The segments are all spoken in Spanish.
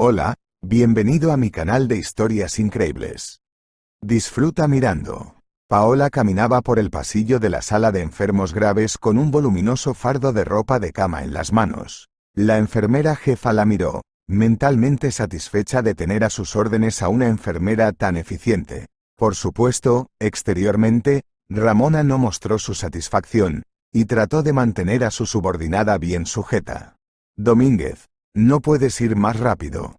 Hola, bienvenido a mi canal de historias increíbles. Disfruta mirando. Paola caminaba por el pasillo de la sala de enfermos graves con un voluminoso fardo de ropa de cama en las manos. La enfermera jefa la miró, mentalmente satisfecha de tener a sus órdenes a una enfermera tan eficiente. Por supuesto, exteriormente, Ramona no mostró su satisfacción, y trató de mantener a su subordinada bien sujeta. Domínguez, no puedes ir más rápido,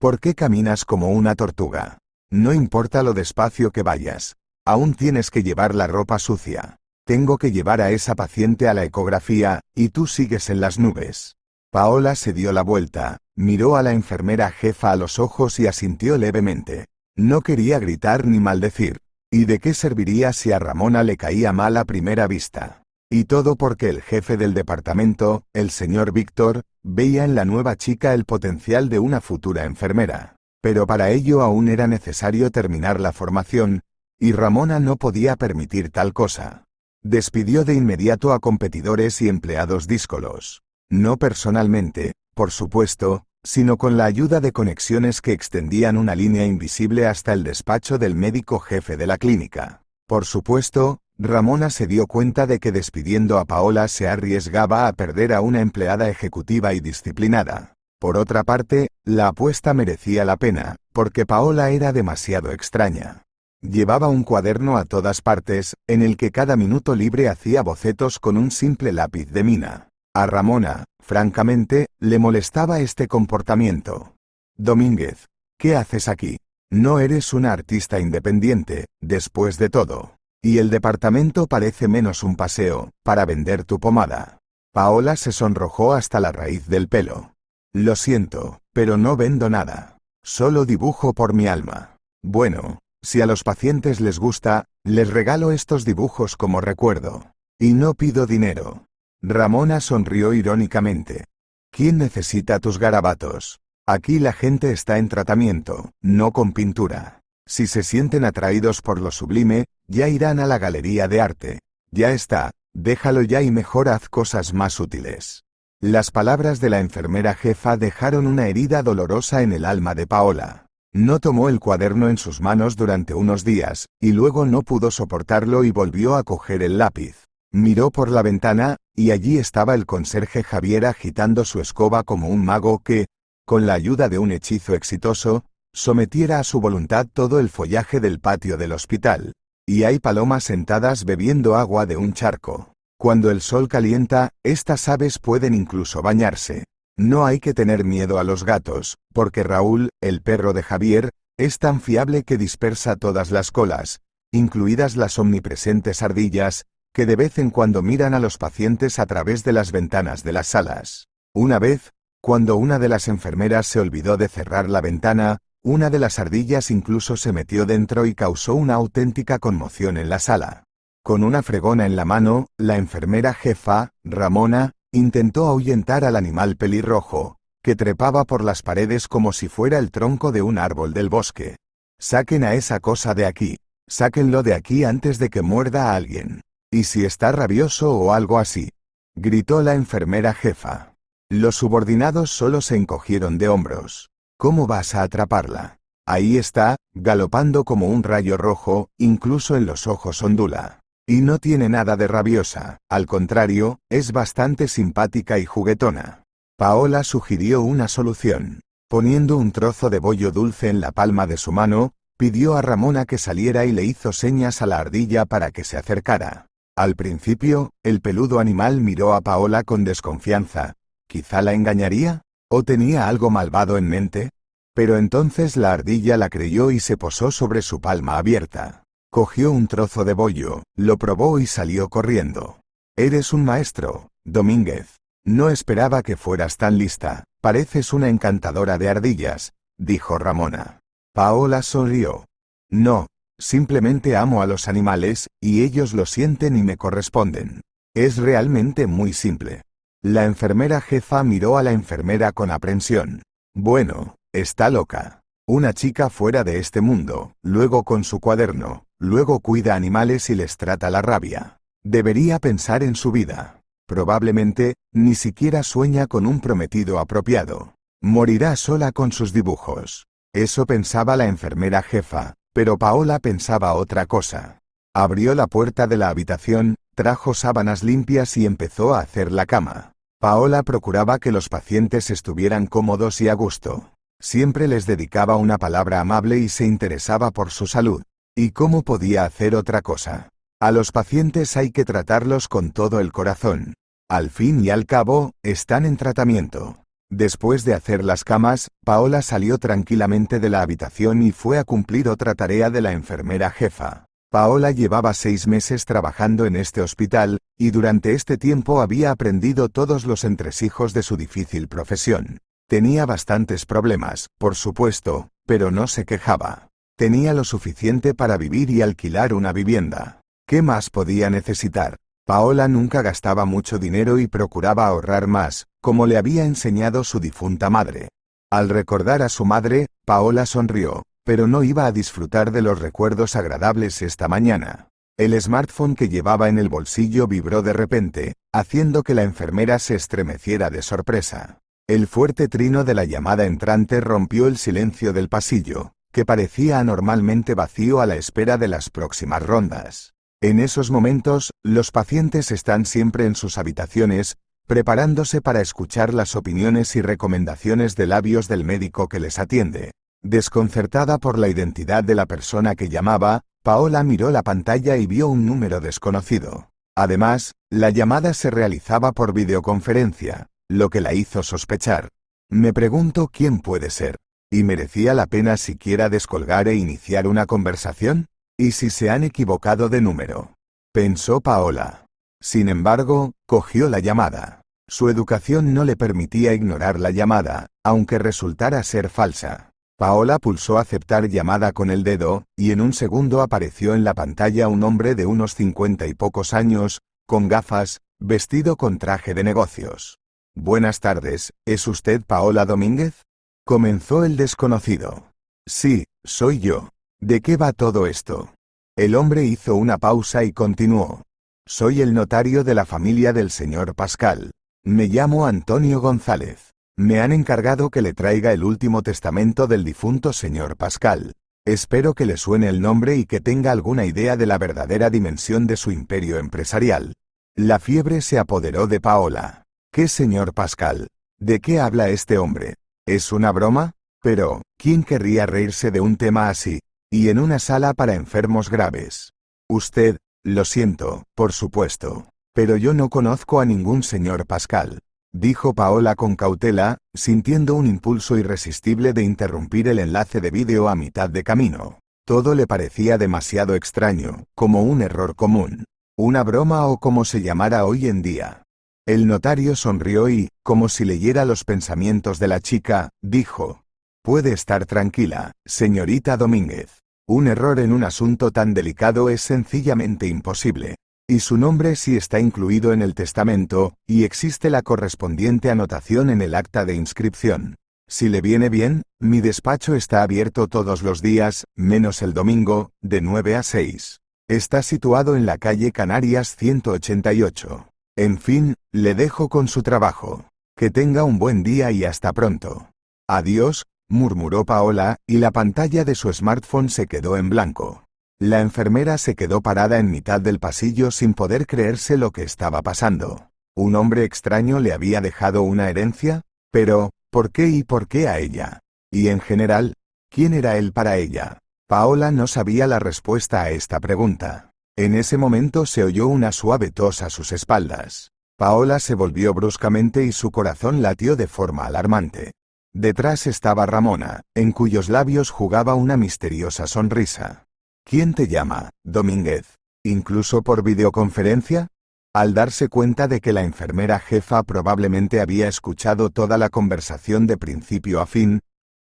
¿por qué caminas como una tortuga? No importa lo despacio que vayas, aún tienes que llevar la ropa sucia. Tengo que llevar a esa paciente a la ecografía, y tú sigues en las nubes. Paola se dio la vuelta, miró a la enfermera jefa a los ojos y asintió levemente. No quería gritar ni maldecir. ¿Y de qué serviría si a Ramona le caía mal a primera vista? Y todo porque el jefe del departamento, el señor Víctor, veía en la nueva chica el potencial de una futura enfermera. Pero para ello aún era necesario terminar la formación, y Ramona no podía permitir tal cosa. Despidió de inmediato a competidores y empleados díscolos. No personalmente, por supuesto, sino con la ayuda de conexiones que extendían una línea invisible hasta el despacho del médico jefe de la clínica. Por supuesto, Ramona se dio cuenta de que despidiendo a Paola se arriesgaba a perder a una empleada ejecutiva y disciplinada. Por otra parte, la apuesta merecía la pena, porque Paola era demasiado extraña. Llevaba un cuaderno a todas partes, en el que cada minuto libre hacía bocetos con un simple lápiz de mina. A Ramona, francamente, le molestaba este comportamiento. Domínguez, ¿qué haces aquí? No eres una artista independiente, después de todo. Y el departamento parece menos un paseo, para vender tu pomada. Paola se sonrojó hasta la raíz del pelo. Lo siento, pero no vendo nada. Solo dibujo por mi alma. Bueno, si a los pacientes les gusta, les regalo estos dibujos como recuerdo. Y no pido dinero. Ramona sonrió irónicamente. ¿Quién necesita tus garabatos? Aquí la gente está en tratamiento, no con pintura. Si se sienten atraídos por lo sublime, ya irán a la galería de arte. Ya está, déjalo ya y mejor haz cosas más útiles. Las palabras de la enfermera jefa dejaron una herida dolorosa en el alma de Paola. No tomó el cuaderno en sus manos durante unos días, y luego no pudo soportarlo y volvió a coger el lápiz. Miró por la ventana, y allí estaba el conserje Javier agitando su escoba como un mago que, con la ayuda de un hechizo exitoso, sometiera a su voluntad todo el follaje del patio del hospital. Y hay palomas sentadas bebiendo agua de un charco. Cuando el sol calienta, estas aves pueden incluso bañarse. No hay que tener miedo a los gatos, porque Raúl, el perro de Javier, es tan fiable que dispersa todas las colas, incluidas las omnipresentes ardillas, que de vez en cuando miran a los pacientes a través de las ventanas de las salas. Una vez, cuando una de las enfermeras se olvidó de cerrar la ventana, una de las ardillas incluso se metió dentro y causó una auténtica conmoción en la sala. Con una fregona en la mano, la enfermera jefa, Ramona, intentó ahuyentar al animal pelirrojo, que trepaba por las paredes como si fuera el tronco de un árbol del bosque. Saquen a esa cosa de aquí. Sáquenlo de aquí antes de que muerda a alguien. ¿Y si está rabioso o algo así?, gritó la enfermera jefa. Los subordinados solo se encogieron de hombros. ¿Cómo vas a atraparla? Ahí está, galopando como un rayo rojo, incluso en los ojos ondula. Y no tiene nada de rabiosa, al contrario, es bastante simpática y juguetona. Paola sugirió una solución. Poniendo un trozo de bollo dulce en la palma de su mano, pidió a Ramona que saliera y le hizo señas a la ardilla para que se acercara. Al principio, el peludo animal miró a Paola con desconfianza. ¿Quizá la engañaría? ¿O tenía algo malvado en mente? Pero entonces la ardilla la creyó y se posó sobre su palma abierta. Cogió un trozo de bollo, lo probó y salió corriendo. Eres un maestro, Domínguez. No esperaba que fueras tan lista. Pareces una encantadora de ardillas, dijo Ramona. Paola sonrió. No, simplemente amo a los animales, y ellos lo sienten y me corresponden. Es realmente muy simple. La enfermera jefa miró a la enfermera con aprensión. Bueno, está loca. Una chica fuera de este mundo, luego con su cuaderno, luego cuida animales y les trata la rabia. Debería pensar en su vida. Probablemente, ni siquiera sueña con un prometido apropiado. Morirá sola con sus dibujos. Eso pensaba la enfermera jefa, pero Paola pensaba otra cosa. Abrió la puerta de la habitación, trajo sábanas limpias y empezó a hacer la cama. Paola procuraba que los pacientes estuvieran cómodos y a gusto. Siempre les dedicaba una palabra amable y se interesaba por su salud. ¿Y cómo podía hacer otra cosa? A los pacientes hay que tratarlos con todo el corazón. Al fin y al cabo, están en tratamiento. Después de hacer las camas, Paola salió tranquilamente de la habitación y fue a cumplir otra tarea de la enfermera jefa. Paola llevaba 6 meses trabajando en este hospital, y durante este tiempo había aprendido todos los entresijos de su difícil profesión. Tenía bastantes problemas, por supuesto, pero no se quejaba. Tenía lo suficiente para vivir y alquilar una vivienda. ¿Qué más podía necesitar? Paola nunca gastaba mucho dinero y procuraba ahorrar más, como le había enseñado su difunta madre. Al recordar a su madre, Paola sonrió, pero no iba a disfrutar de los recuerdos agradables esta mañana. El smartphone que llevaba en el bolsillo vibró de repente, haciendo que la enfermera se estremeciera de sorpresa. El fuerte trino de la llamada entrante rompió el silencio del pasillo, que parecía anormalmente vacío a la espera de las próximas rondas. En esos momentos, los pacientes están siempre en sus habitaciones, preparándose para escuchar las opiniones y recomendaciones de labios del médico que les atiende. Desconcertada por la identidad de la persona que llamaba, Paola miró la pantalla y vio un número desconocido. Además, la llamada se realizaba por videoconferencia, lo que la hizo sospechar. Me pregunto quién puede ser. ¿Y merecía la pena siquiera descolgar e iniciar una conversación? ¿Y si se han equivocado de número? Pensó Paola. Sin embargo, cogió la llamada. Su educación no le permitía ignorar la llamada, aunque resultara ser falsa. Paola pulsó aceptar llamada con el dedo, y en un segundo apareció en la pantalla un hombre de unos 50 y pocos años, con gafas, vestido con traje de negocios. Buenas tardes, ¿es usted Paola Domínguez? Comenzó el desconocido. Sí, soy yo. ¿De qué va todo esto? El hombre hizo una pausa y continuó. Soy el notario de la familia del señor Pascal. Me llamo Antonio González. Me han encargado que le traiga el último testamento del difunto señor Pascal. Espero que le suene el nombre y que tenga alguna idea de la verdadera dimensión de su imperio empresarial. La fiebre se apoderó de Paola. ¿Qué señor Pascal? ¿De qué habla este hombre? ¿Es una broma? Pero, ¿quién querría reírse de un tema así? Y en una sala para enfermos graves. Usted, lo siento, por supuesto. Pero yo no conozco a ningún señor Pascal. Dijo Paola con cautela, sintiendo un impulso irresistible de interrumpir el enlace de vídeo a mitad de camino. Todo le parecía demasiado extraño, como un error común. Una broma o como se llamara hoy en día. El notario sonrió y, como si leyera los pensamientos de la chica, dijo: Puede estar tranquila, señorita Domínguez. Un error en un asunto tan delicado es sencillamente imposible. Y su nombre sí está incluido en el testamento, y existe la correspondiente anotación en el acta de inscripción. Si le viene bien, mi despacho está abierto todos los días, menos el domingo, de 9 a 6. Está situado en la calle Canarias 188. En fin, le dejo con su trabajo. Que tenga un buen día y hasta pronto. Adiós, murmuró Paola, y la pantalla de su smartphone se quedó en blanco. La enfermera se quedó parada en mitad del pasillo sin poder creerse lo que estaba pasando. ¿Un hombre extraño le había dejado una herencia? Pero, ¿por qué y por qué a ella? Y en general, ¿quién era él para ella? Paola no sabía la respuesta a esta pregunta. En ese momento se oyó una suave tos a sus espaldas. Paola se volvió bruscamente y su corazón latió de forma alarmante. Detrás estaba Ramona, en cuyos labios jugaba una misteriosa sonrisa. ¿Quién te llama, Domínguez? ¿Incluso por videoconferencia? Al darse cuenta de que la enfermera jefa probablemente había escuchado toda la conversación de principio a fin,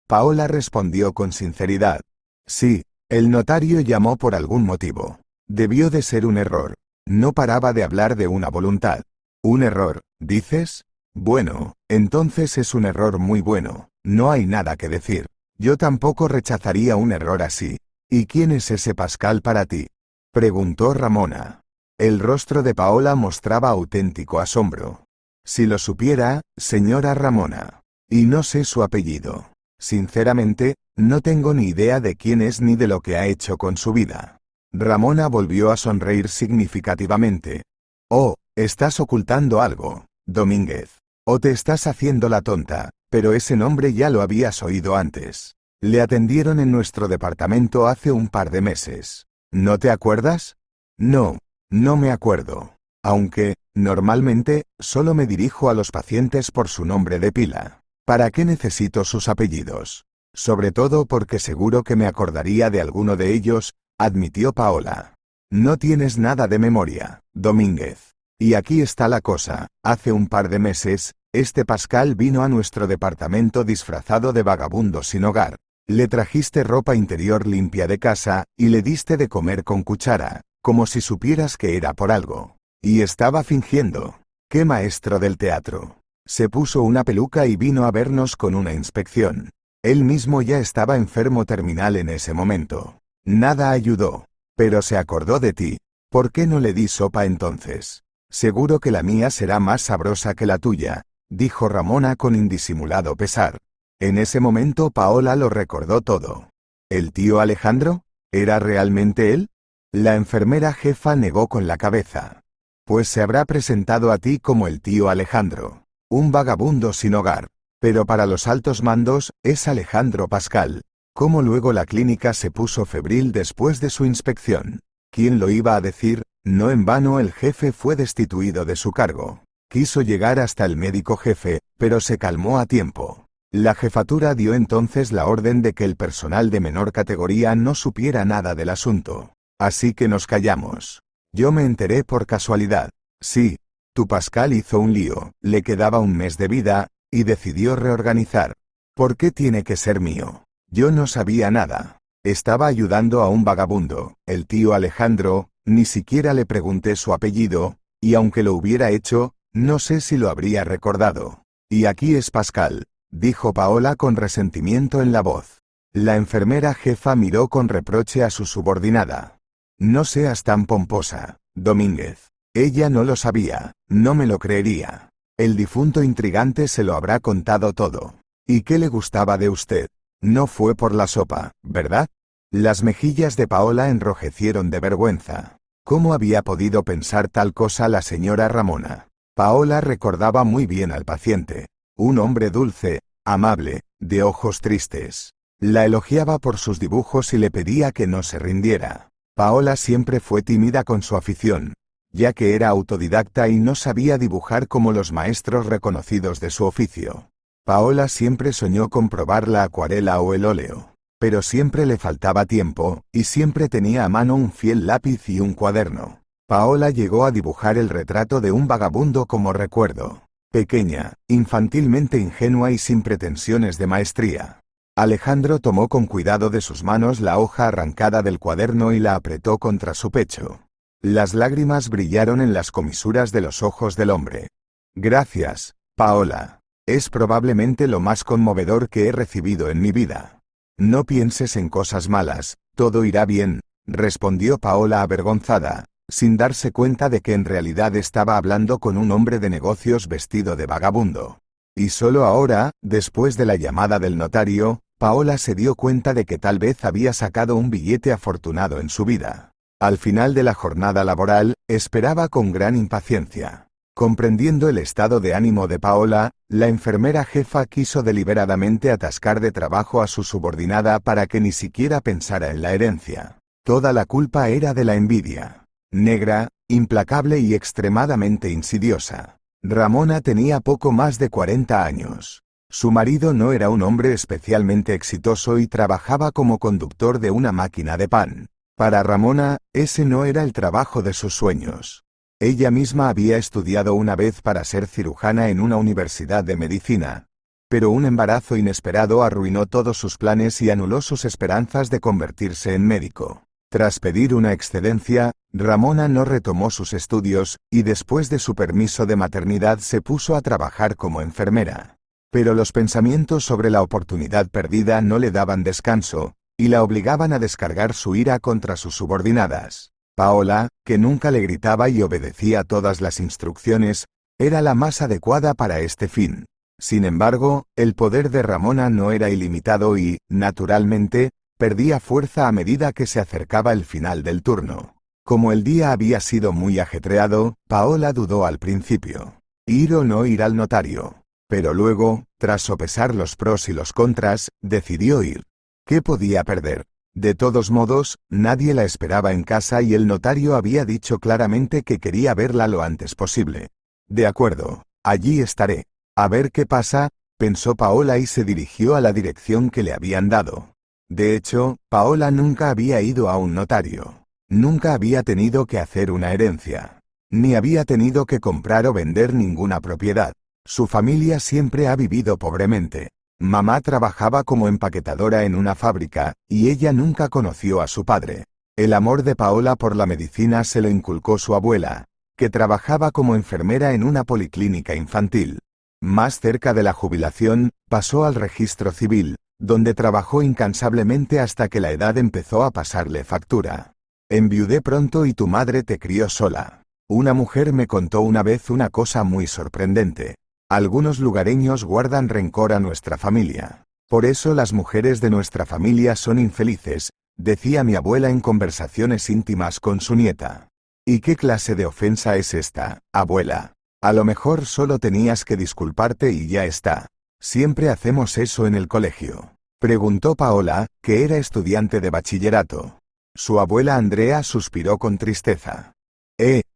Paola respondió con sinceridad. Sí, el notario llamó por algún motivo. Debió de ser un error. No paraba de hablar de una voluntad. ¿Un error, dices? Bueno, entonces es un error muy bueno. No hay nada que decir. Yo tampoco rechazaría un error así. ¿Y quién es ese Pascal para ti? Preguntó Ramona. El rostro de Paola mostraba auténtico asombro. Si lo supiera, señora Ramona. Y no sé su apellido. Sinceramente, no tengo ni idea de quién es ni de lo que ha hecho con su vida. Ramona volvió a sonreír significativamente. Oh, estás ocultando algo, Domínguez. O te estás haciendo la tonta, pero ese nombre ya lo habías oído antes. Le atendieron en nuestro departamento hace un par de meses. ¿No te acuerdas? No, no me acuerdo. Aunque, normalmente, solo me dirijo a los pacientes por su nombre de pila. ¿Para qué necesito sus apellidos? Sobre todo porque seguro que me acordaría de alguno de ellos, admitió Paola. No tienes nada de memoria, Domínguez. Y aquí está la cosa, hace un par de meses, este Pascal vino a nuestro departamento disfrazado de vagabundo sin hogar. Le trajiste ropa interior limpia de casa, y le diste de comer con cuchara, como si supieras que era por algo. Y estaba fingiendo. ¡Qué maestro del teatro! Se puso una peluca y vino a vernos con una inspección. Él mismo ya estaba enfermo terminal en ese momento. Nada ayudó. Pero se acordó de ti. ¿Por qué no le di sopa entonces? Seguro que la mía será más sabrosa que la tuya, dijo Ramona con indisimulado pesar. En ese momento Paola lo recordó todo. ¿El tío Alejandro? ¿Era realmente él? La enfermera jefa negó con la cabeza. Pues se habrá presentado a ti como el tío Alejandro, un vagabundo sin hogar. Pero para los altos mandos, es Alejandro Pascal. Cómo luego la clínica se puso febril después de su inspección. ¿Quién lo iba a decir? No en vano el jefe fue destituido de su cargo. Quiso llegar hasta el médico jefe, pero se calmó a tiempo. La jefatura dio entonces la orden de que el personal de menor categoría no supiera nada del asunto. Así que nos callamos. Yo me enteré por casualidad. Sí, tu Pascal hizo un lío, le quedaba un mes de vida, y decidió reorganizar. ¿Por qué tiene que ser mío? Yo no sabía nada. Estaba ayudando a un vagabundo, el tío Alejandro, ni siquiera le pregunté su apellido, y aunque lo hubiera hecho, no sé si lo habría recordado. Y aquí es Pascal, dijo Paola con resentimiento en la voz. La enfermera jefa miró con reproche a su subordinada. No seas tan pomposa, Domínguez. Ella no lo sabía, no me lo creería. El difunto intrigante se lo habrá contado todo. ¿Y qué le gustaba de usted? No fue por la sopa, ¿verdad? Las mejillas de Paola enrojecieron de vergüenza. ¿Cómo había podido pensar tal cosa la señora Ramona? Paola recordaba muy bien al paciente. Un hombre dulce, amable, de ojos tristes. La elogiaba por sus dibujos y le pedía que no se rindiera. Paola siempre fue tímida con su afición, ya que era autodidacta y no sabía dibujar como los maestros reconocidos de su oficio. Paola siempre soñó con probar la acuarela o el óleo, pero siempre le faltaba tiempo, y siempre tenía a mano un fiel lápiz y un cuaderno. Paola llegó a dibujar el retrato de un vagabundo como recuerdo. Pequeña, infantilmente ingenua y sin pretensiones de maestría. Alejandro tomó con cuidado de sus manos la hoja arrancada del cuaderno y la apretó contra su pecho. Las lágrimas brillaron en las comisuras de los ojos del hombre. Gracias, Paola. Es probablemente lo más conmovedor que he recibido en mi vida. No pienses en cosas malas, todo irá bien, respondió Paola avergonzada, sin darse cuenta de que en realidad estaba hablando con un hombre de negocios vestido de vagabundo. Y solo ahora, después de la llamada del notario, Paola se dio cuenta de que tal vez había sacado un billete afortunado en su vida. Al final de la jornada laboral, esperaba con gran impaciencia. Comprendiendo el estado de ánimo de Paola, la enfermera jefa quiso deliberadamente atascar de trabajo a su subordinada para que ni siquiera pensara en la herencia. Toda la culpa era de la envidia. Negra, implacable y extremadamente insidiosa. Ramona tenía poco más de 40 años. Su marido no era un hombre especialmente exitoso y trabajaba como conductor de una máquina de pan. Para Ramona, ese no era el trabajo de sus sueños. Ella misma había estudiado una vez para ser cirujana en una universidad de medicina. Pero un embarazo inesperado arruinó todos sus planes y anuló sus esperanzas de convertirse en médico. Tras pedir una excedencia, Ramona no retomó sus estudios, y después de su permiso de maternidad se puso a trabajar como enfermera. Pero los pensamientos sobre la oportunidad perdida no le daban descanso, y la obligaban a descargar su ira contra sus subordinadas. Paola, que nunca le gritaba y obedecía todas las instrucciones, era la más adecuada para este fin. Sin embargo, el poder de Ramona no era ilimitado y, naturalmente, perdía fuerza a medida que se acercaba el final del turno. Como el día había sido muy ajetreado, Paola dudó al principio. Ir o no ir al notario. Pero luego, tras sopesar los pros y los contras, decidió ir. ¿Qué podía perder? De todos modos, nadie la esperaba en casa y el notario había dicho claramente que quería verla lo antes posible. De acuerdo, allí estaré. A ver qué pasa, pensó Paola y se dirigió a la dirección que le habían dado. De hecho, Paola nunca había ido a un notario. Nunca había tenido que hacer una herencia. Ni había tenido que comprar o vender ninguna propiedad. Su familia siempre ha vivido pobremente. Mamá trabajaba como empaquetadora en una fábrica, y ella nunca conoció a su padre. El amor de Paola por la medicina se lo inculcó su abuela, que trabajaba como enfermera en una policlínica infantil. Más cerca de la jubilación, pasó al registro civil, donde trabajó incansablemente hasta que la edad empezó a pasarle factura. Enviudé pronto y tu madre te crió sola. Una mujer me contó una vez una cosa muy sorprendente. Algunos lugareños guardan rencor a nuestra familia. Por eso las mujeres de nuestra familia son infelices, decía mi abuela en conversaciones íntimas con su nieta. ¿Y qué clase de ofensa es esta, abuela? A lo mejor solo tenías que disculparte y ya está. Siempre hacemos eso en el colegio. Preguntó Paola, que era estudiante de bachillerato. Su abuela Andrea suspiró con tristeza.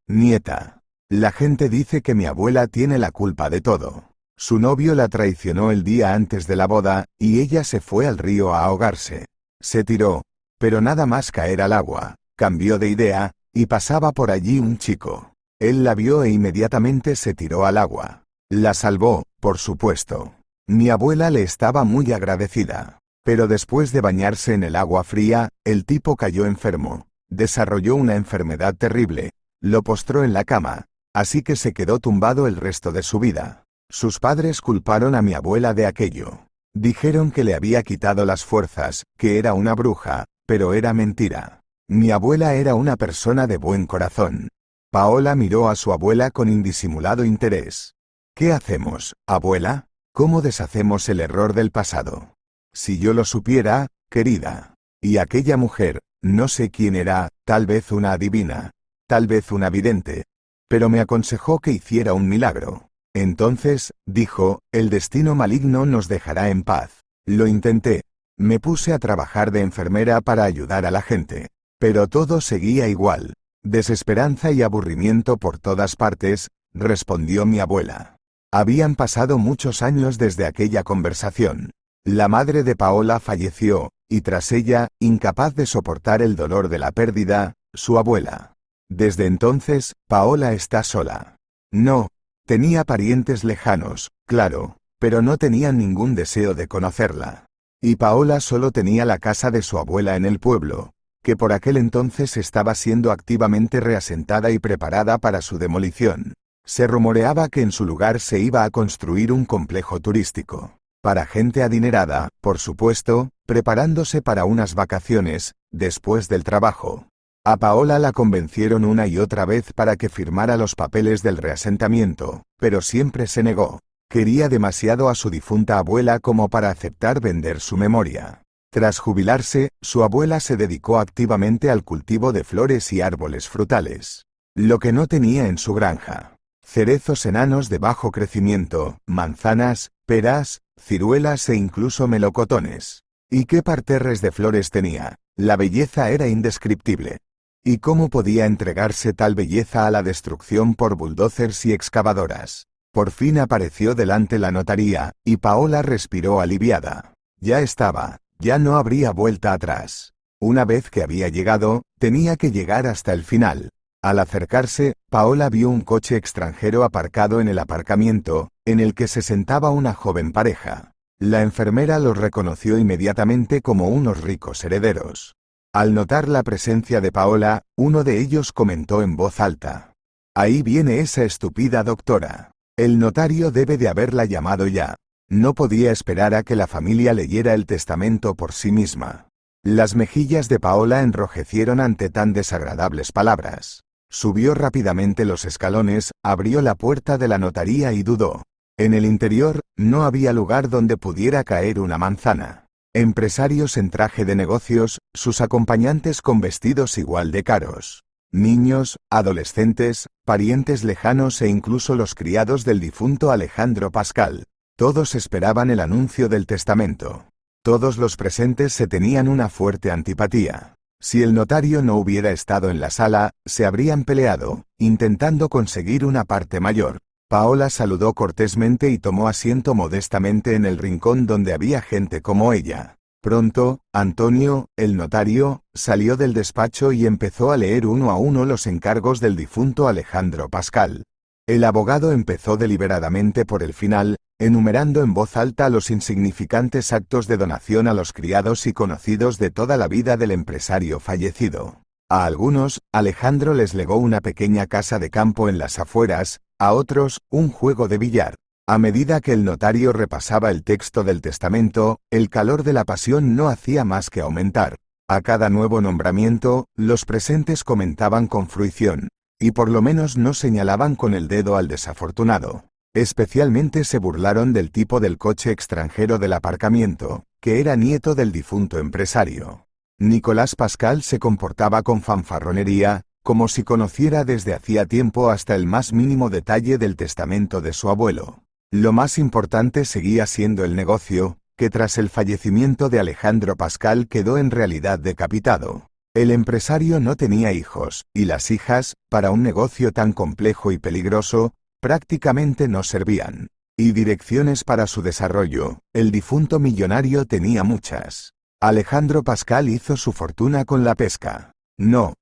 Nieta. La gente dice que mi abuela tiene la culpa de todo. Su novio la traicionó el día antes de la boda, y ella se fue al río a ahogarse. Se tiró, pero nada más caer al agua, cambió de idea, y pasaba por allí un chico. Él la vio e inmediatamente se tiró al agua. La salvó, por supuesto. Mi abuela le estaba muy agradecida. Pero después de bañarse en el agua fría, el tipo cayó enfermo. Desarrolló una enfermedad terrible. Lo postró en la cama, así que se quedó tumbado el resto de su vida. Sus padres culparon a mi abuela de aquello. Dijeron que le había quitado las fuerzas, que era una bruja, pero era mentira. Mi abuela era una persona de buen corazón. Paola miró a su abuela con indisimulado interés. ¿Qué hacemos, abuela? ¿Cómo deshacemos el error del pasado? Si yo lo supiera, querida. Y aquella mujer, no sé quién era, tal vez una adivina, tal vez una vidente, pero me aconsejó que hiciera un milagro. Entonces, dijo, el destino maligno nos dejará en paz. Lo intenté. Me puse a trabajar de enfermera para ayudar a la gente. Pero todo seguía igual. Desesperanza y aburrimiento por todas partes, respondió mi abuela. Habían pasado muchos años desde aquella conversación. La madre de Paola falleció, y tras ella, incapaz de soportar el dolor de la pérdida, su abuela. Desde entonces, Paola está sola. No, tenía parientes lejanos, claro, pero no tenían ningún deseo de conocerla. Y Paola solo tenía la casa de su abuela en el pueblo, que por aquel entonces estaba siendo activamente reasentada y preparada para su demolición. Se rumoreaba que en su lugar se iba a construir un complejo turístico. Para gente adinerada, por supuesto, preparándose para unas vacaciones, después del trabajo. A Paola la convencieron una y otra vez para que firmara los papeles del reasentamiento, pero siempre se negó. Quería demasiado a su difunta abuela como para aceptar vender su memoria. Tras jubilarse, su abuela se dedicó activamente al cultivo de flores y árboles frutales. Lo que no tenía en su granja. Cerezos enanos de bajo crecimiento, manzanas, peras, ciruelas e incluso melocotones. ¿Y qué parterres de flores tenía? La belleza era indescriptible. ¿Y cómo podía entregarse tal belleza a la destrucción por bulldozers y excavadoras? Por fin apareció delante la notaría, y Paola respiró aliviada. Ya estaba, ya no habría vuelta atrás. Una vez que había llegado, tenía que llegar hasta el final. Al acercarse, Paola vio un coche extranjero aparcado en el aparcamiento, en el que se sentaba una joven pareja. La enfermera los reconoció inmediatamente como unos ricos herederos. Al notar la presencia de Paola, uno de ellos comentó en voz alta. Ahí viene esa estúpida doctora. El notario debe de haberla llamado ya. No podía esperar a que la familia leyera el testamento por sí misma. Las mejillas de Paola enrojecieron ante tan desagradables palabras. Subió rápidamente los escalones, abrió la puerta de la notaría y dudó. En el interior, no había lugar donde pudiera caer una manzana. Empresarios en traje de negocios, sus acompañantes con vestidos igual de caros. Niños, adolescentes, parientes lejanos e incluso los criados del difunto Alejandro Pascal. Todos esperaban el anuncio del testamento. Todos los presentes se tenían una fuerte antipatía. Si el notario no hubiera estado en la sala, se habrían peleado, intentando conseguir una parte mayor. Paola saludó cortésmente y tomó asiento modestamente en el rincón donde había gente como ella. Pronto, Antonio, el notario, salió del despacho y empezó a leer uno a uno los encargos del difunto Alejandro Pascal. El abogado empezó deliberadamente por el final, enumerando en voz alta los insignificantes actos de donación a los criados y conocidos de toda la vida del empresario fallecido. A algunos, Alejandro les legó una pequeña casa de campo en las afueras, a otros, un juego de billar. A medida que el notario repasaba el texto del testamento, el calor de la pasión no hacía más que aumentar. A cada nuevo nombramiento, los presentes comentaban con fruición, y por lo menos no señalaban con el dedo al desafortunado. Especialmente se burlaron del tipo del coche extranjero del aparcamiento, que era nieto del difunto empresario. Nicolás Pascal se comportaba con fanfarronería, como si conociera desde hacía tiempo hasta el más mínimo detalle del testamento de su abuelo. Lo más importante seguía siendo el negocio, que tras el fallecimiento de Alejandro Pascal quedó en realidad decapitado. El empresario no tenía hijos, y las hijas, para un negocio tan complejo y peligroso, prácticamente no servían. Y direcciones para su desarrollo, el difunto millonario tenía muchas. Alejandro Pascal hizo su fortuna con la pesca. No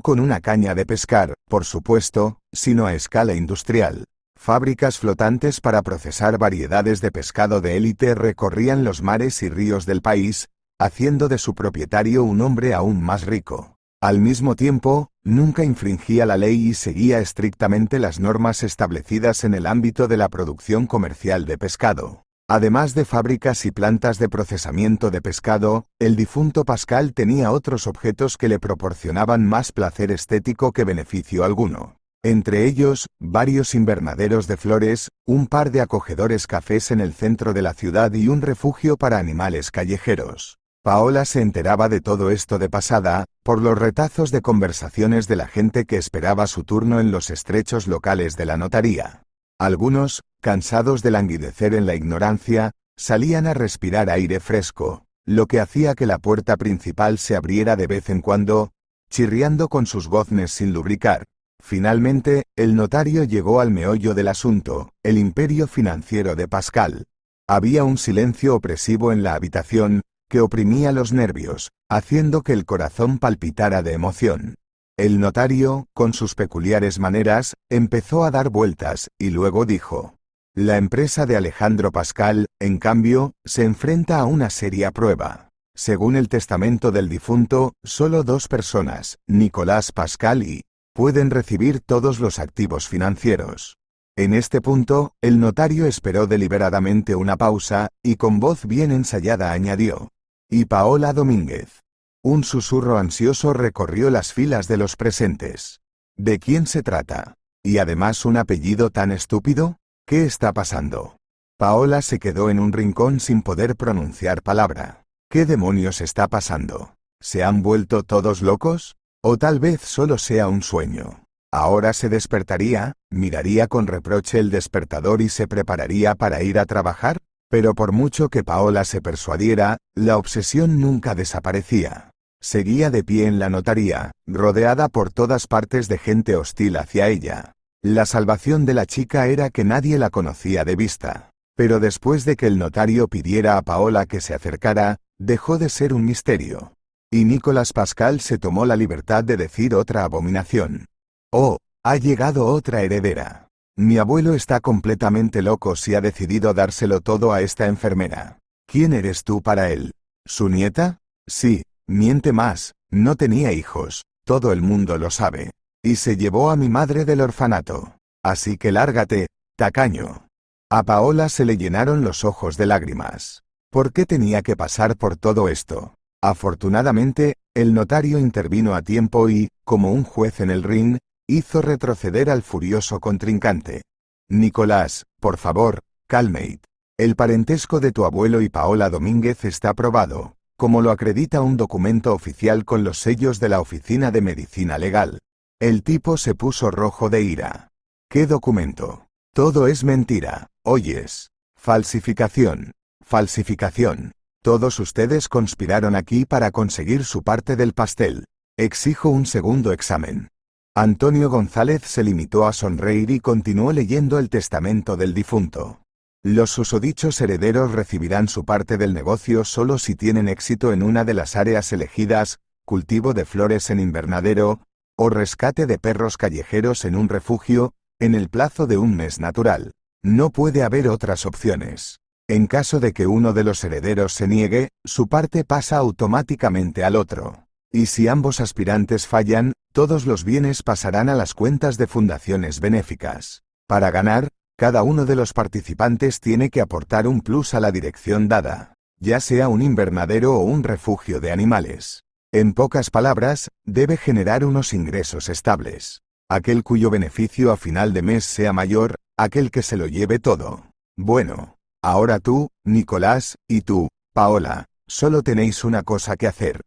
con una caña de pescar, por supuesto, sino a escala industrial. Fábricas flotantes para procesar variedades de pescado de élite recorrían los mares y ríos del país, haciendo de su propietario un hombre aún más rico. Al mismo tiempo, nunca infringía la ley y seguía estrictamente las normas establecidas en el ámbito de la producción comercial de pescado. Además de fábricas y plantas de procesamiento de pescado, el difunto Pascal tenía otros objetos que le proporcionaban más placer estético que beneficio alguno. Entre ellos, varios invernaderos de flores, un par de acogedores cafés en el centro de la ciudad y un refugio para animales callejeros. Paola se enteraba de todo esto de pasada, por los retazos de conversaciones de la gente que esperaba su turno en los estrechos locales de la notaría. Algunos, cansados de languidecer en la ignorancia, salían a respirar aire fresco, lo que hacía que la puerta principal se abriera de vez en cuando, chirriando con sus goznes sin lubricar. Finalmente, el notario llegó al meollo del asunto, el imperio financiero de Pascal. Había un silencio opresivo en la habitación, que oprimía los nervios, haciendo que el corazón palpitara de emoción. El notario, con sus peculiares maneras, empezó a dar vueltas, y luego dijo: la empresa de Alejandro Pascal, en cambio, se enfrenta a una seria prueba. Según el testamento del difunto, solo dos personas, Nicolás Pascal y pueden recibir todos los activos financieros. En este punto, el notario esperó deliberadamente una pausa, y con voz bien ensayada añadió: y Paola Domínguez. Un susurro ansioso recorrió las filas de los presentes. ¿De quién se trata? ¿Y además un apellido tan estúpido? ¿Qué está pasando? Paola se quedó en un rincón sin poder pronunciar palabra. ¿Qué demonios está pasando? ¿Se han vuelto todos locos? O tal vez solo sea un sueño. Ahora se despertaría, miraría con reproche el despertador y se prepararía para ir a trabajar. Pero por mucho que Paola se persuadiera, la obsesión nunca desaparecía. Seguía de pie en la notaría, rodeada por todas partes de gente hostil hacia ella. La salvación de la chica era que nadie la conocía de vista. Pero después de que el notario pidiera a Paola que se acercara, dejó de ser un misterio. Y Nicolás Pascal se tomó la libertad de decir otra abominación. Oh, ha llegado otra heredera. Mi abuelo está completamente loco si ha decidido dárselo todo a esta enfermera. ¿Quién eres tú para él? ¿Su nieta? Sí, miente más, no tenía hijos, todo el mundo lo sabe. Y se llevó a mi madre del orfanato. Así que lárgate, tacaño. A Paola se le llenaron los ojos de lágrimas. ¿Por qué tenía que pasar por todo esto? Afortunadamente, el notario intervino a tiempo y, como un juez en el ring, hizo retroceder al furioso contrincante. Nicolás, por favor, Calmate. El parentesco de tu abuelo y Paola Domínguez está probado, como lo acredita un documento oficial con los sellos de la Oficina de Medicina Legal. El tipo se puso rojo de ira. ¿Qué documento? Todo es mentira, ¿oyes? Falsificación. Falsificación. Todos ustedes conspiraron aquí para conseguir su parte del pastel. Exijo un segundo examen. Antonio González se limitó a sonreír y continuó leyendo el testamento del difunto. Los susodichos herederos recibirán su parte del negocio solo si tienen éxito en una de las áreas elegidas, cultivo de flores en invernadero, o rescate de perros callejeros en un refugio, en el plazo de un mes natural. No puede haber otras opciones. En caso de que uno de los herederos se niegue, su parte pasa automáticamente al otro. Y si ambos aspirantes fallan, todos los bienes pasarán a las cuentas de fundaciones benéficas. Para ganar, cada uno de los participantes tiene que aportar un plus a la dirección dada, ya sea un invernadero o un refugio de animales. En pocas palabras, debe generar unos ingresos estables. Aquel cuyo beneficio a final de mes sea mayor, aquel que se lo lleve todo. Bueno, ahora tú, Nicolás, y tú, Paola, solo tenéis una cosa que hacer.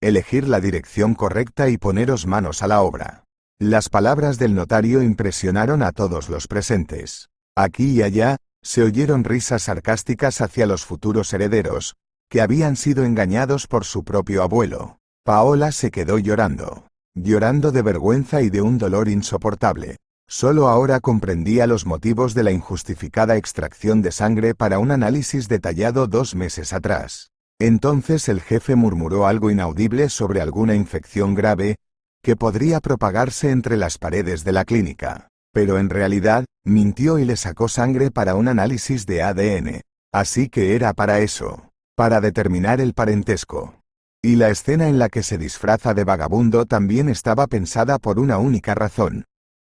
Elegir la dirección correcta y poneros manos a la obra. Las palabras del notario impresionaron a todos los presentes. Aquí y allá, se oyeron risas sarcásticas hacia los futuros herederos, que habían sido engañados por su propio abuelo. Paola se quedó llorando de vergüenza y de un dolor insoportable. Solo ahora comprendía los motivos de la injustificada extracción de sangre para un análisis detallado 2 meses atrás. Entonces el jefe murmuró algo inaudible sobre alguna infección grave, que podría propagarse entre las paredes de la clínica. Pero en realidad, mintió y le sacó sangre para un análisis de ADN. Así que era para eso, para determinar el parentesco. Y la escena en la que se disfraza de vagabundo también estaba pensada por una única razón: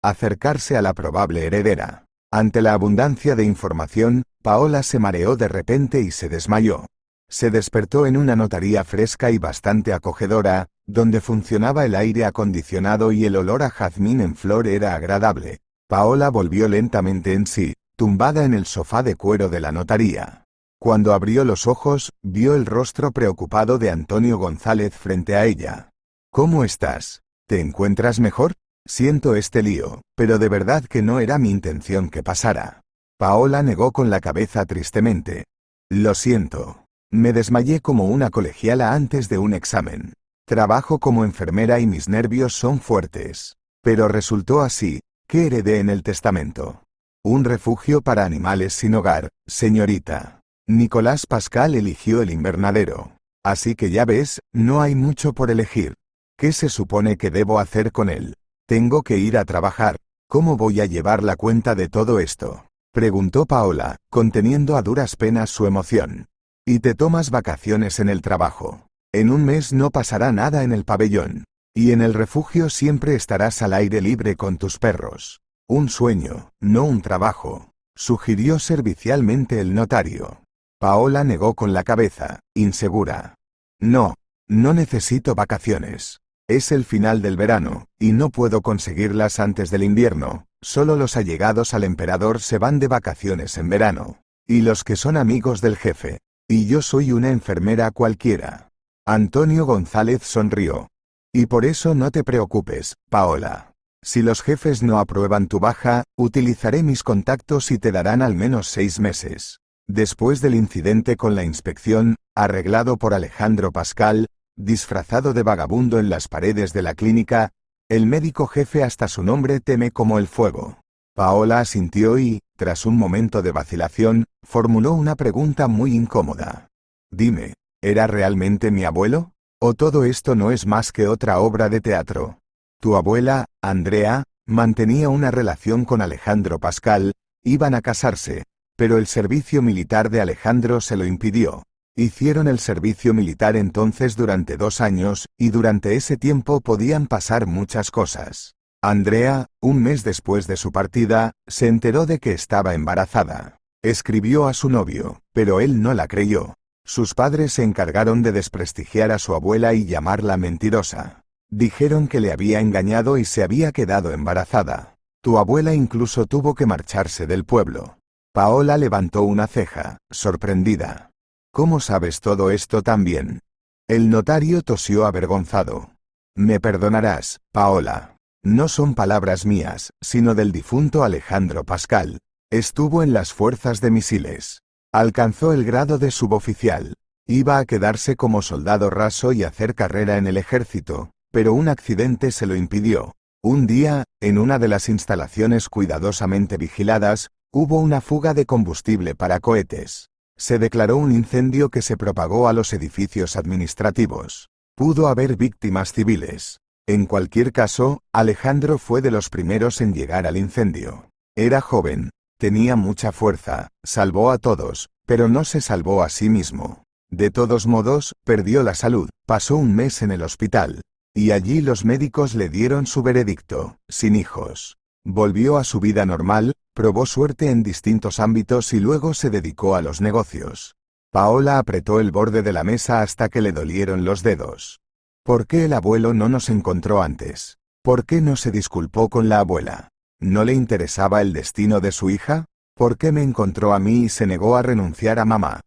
acercarse a la probable heredera. Ante la abundancia de información, Paola se mareó de repente y se desmayó. Se despertó en una notaría fresca y bastante acogedora, donde funcionaba el aire acondicionado y el olor a jazmín en flor era agradable. Paola volvió lentamente en sí, tumbada en el sofá de cuero de la notaría. Cuando abrió los ojos, vio el rostro preocupado de Antonio González frente a ella. ¿Cómo estás? ¿Te encuentras mejor? Siento este lío, pero de verdad que no era mi intención que pasara. Paola negó con la cabeza tristemente. Lo siento. Me desmayé como una colegiala antes de un examen. Trabajo como enfermera y mis nervios son fuertes. Pero resultó así. ¿Qué heredé en el testamento? Un refugio para animales sin hogar, señorita. Nicolás Pascal eligió el invernadero. Así que ya ves, no hay mucho por elegir. ¿Qué se supone que debo hacer con él? Tengo que ir a trabajar. ¿Cómo voy a llevar la cuenta de todo esto? Preguntó Paola, conteniendo a duras penas su emoción. Y te tomas vacaciones en el trabajo. En un mes no pasará nada en el pabellón. Y en el refugio siempre estarás al aire libre con tus perros. Un sueño, no un trabajo, sugirió servicialmente el notario. Paola negó con la cabeza, insegura. No, no necesito vacaciones. Es el final del verano, y no puedo conseguirlas antes del invierno. Solo los allegados al emperador se van de vacaciones en verano. Y los que son amigos del jefe. Y yo soy una enfermera cualquiera. Antonio González sonrió. Y por eso no te preocupes, Paola. Si los jefes no aprueban tu baja, utilizaré mis contactos y te darán al menos 6 meses. Después del incidente con la inspección, arreglado por Alejandro Pascal, disfrazado de vagabundo en las paredes de la clínica, el médico jefe hasta su nombre teme como el fuego. Paola asintió y, tras un momento de vacilación, formuló una pregunta muy incómoda. Dime, ¿era realmente mi abuelo? ¿O todo esto no es más que otra obra de teatro? Tu abuela, Andrea, mantenía una relación con Alejandro Pascal, iban a casarse, pero el servicio militar de Alejandro se lo impidió. Hicieron el servicio militar entonces durante 2 años, y durante ese tiempo podían pasar muchas cosas. Andrea, un mes después de su partida, se enteró de que estaba embarazada. Escribió a su novio, pero él no la creyó. Sus padres se encargaron de desprestigiar a su abuela y llamarla mentirosa. Dijeron que le había engañado y se había quedado embarazada. Tu abuela incluso tuvo que marcharse del pueblo. Paola levantó una ceja, sorprendida. ¿Cómo sabes todo esto tan bien? El notario tosió avergonzado. Me perdonarás, Paola. No son palabras mías, sino del difunto Alejandro Pascal. Estuvo en las fuerzas de misiles. Alcanzó el grado de suboficial. Iba a quedarse como soldado raso y hacer carrera en el ejército, pero un accidente se lo impidió. Un día, en una de las instalaciones cuidadosamente vigiladas, hubo una fuga de combustible para cohetes. Se declaró un incendio que se propagó a los edificios administrativos. Pudo haber víctimas civiles. En cualquier caso, Alejandro fue de los primeros en llegar al incendio. Era joven, tenía mucha fuerza, salvó a todos, pero no se salvó a sí mismo. De todos modos, perdió la salud, pasó un mes en el hospital. Y allí los médicos le dieron su veredicto, sin hijos. Volvió a su vida normal, probó suerte en distintos ámbitos y luego se dedicó a los negocios. Paola apretó el borde de la mesa hasta que le dolieron los dedos. ¿Por qué el abuelo no nos encontró antes? ¿Por qué no se disculpó con la abuela? ¿No le interesaba el destino de su hija? ¿Por qué me encontró a mí y se negó a renunciar a mamá?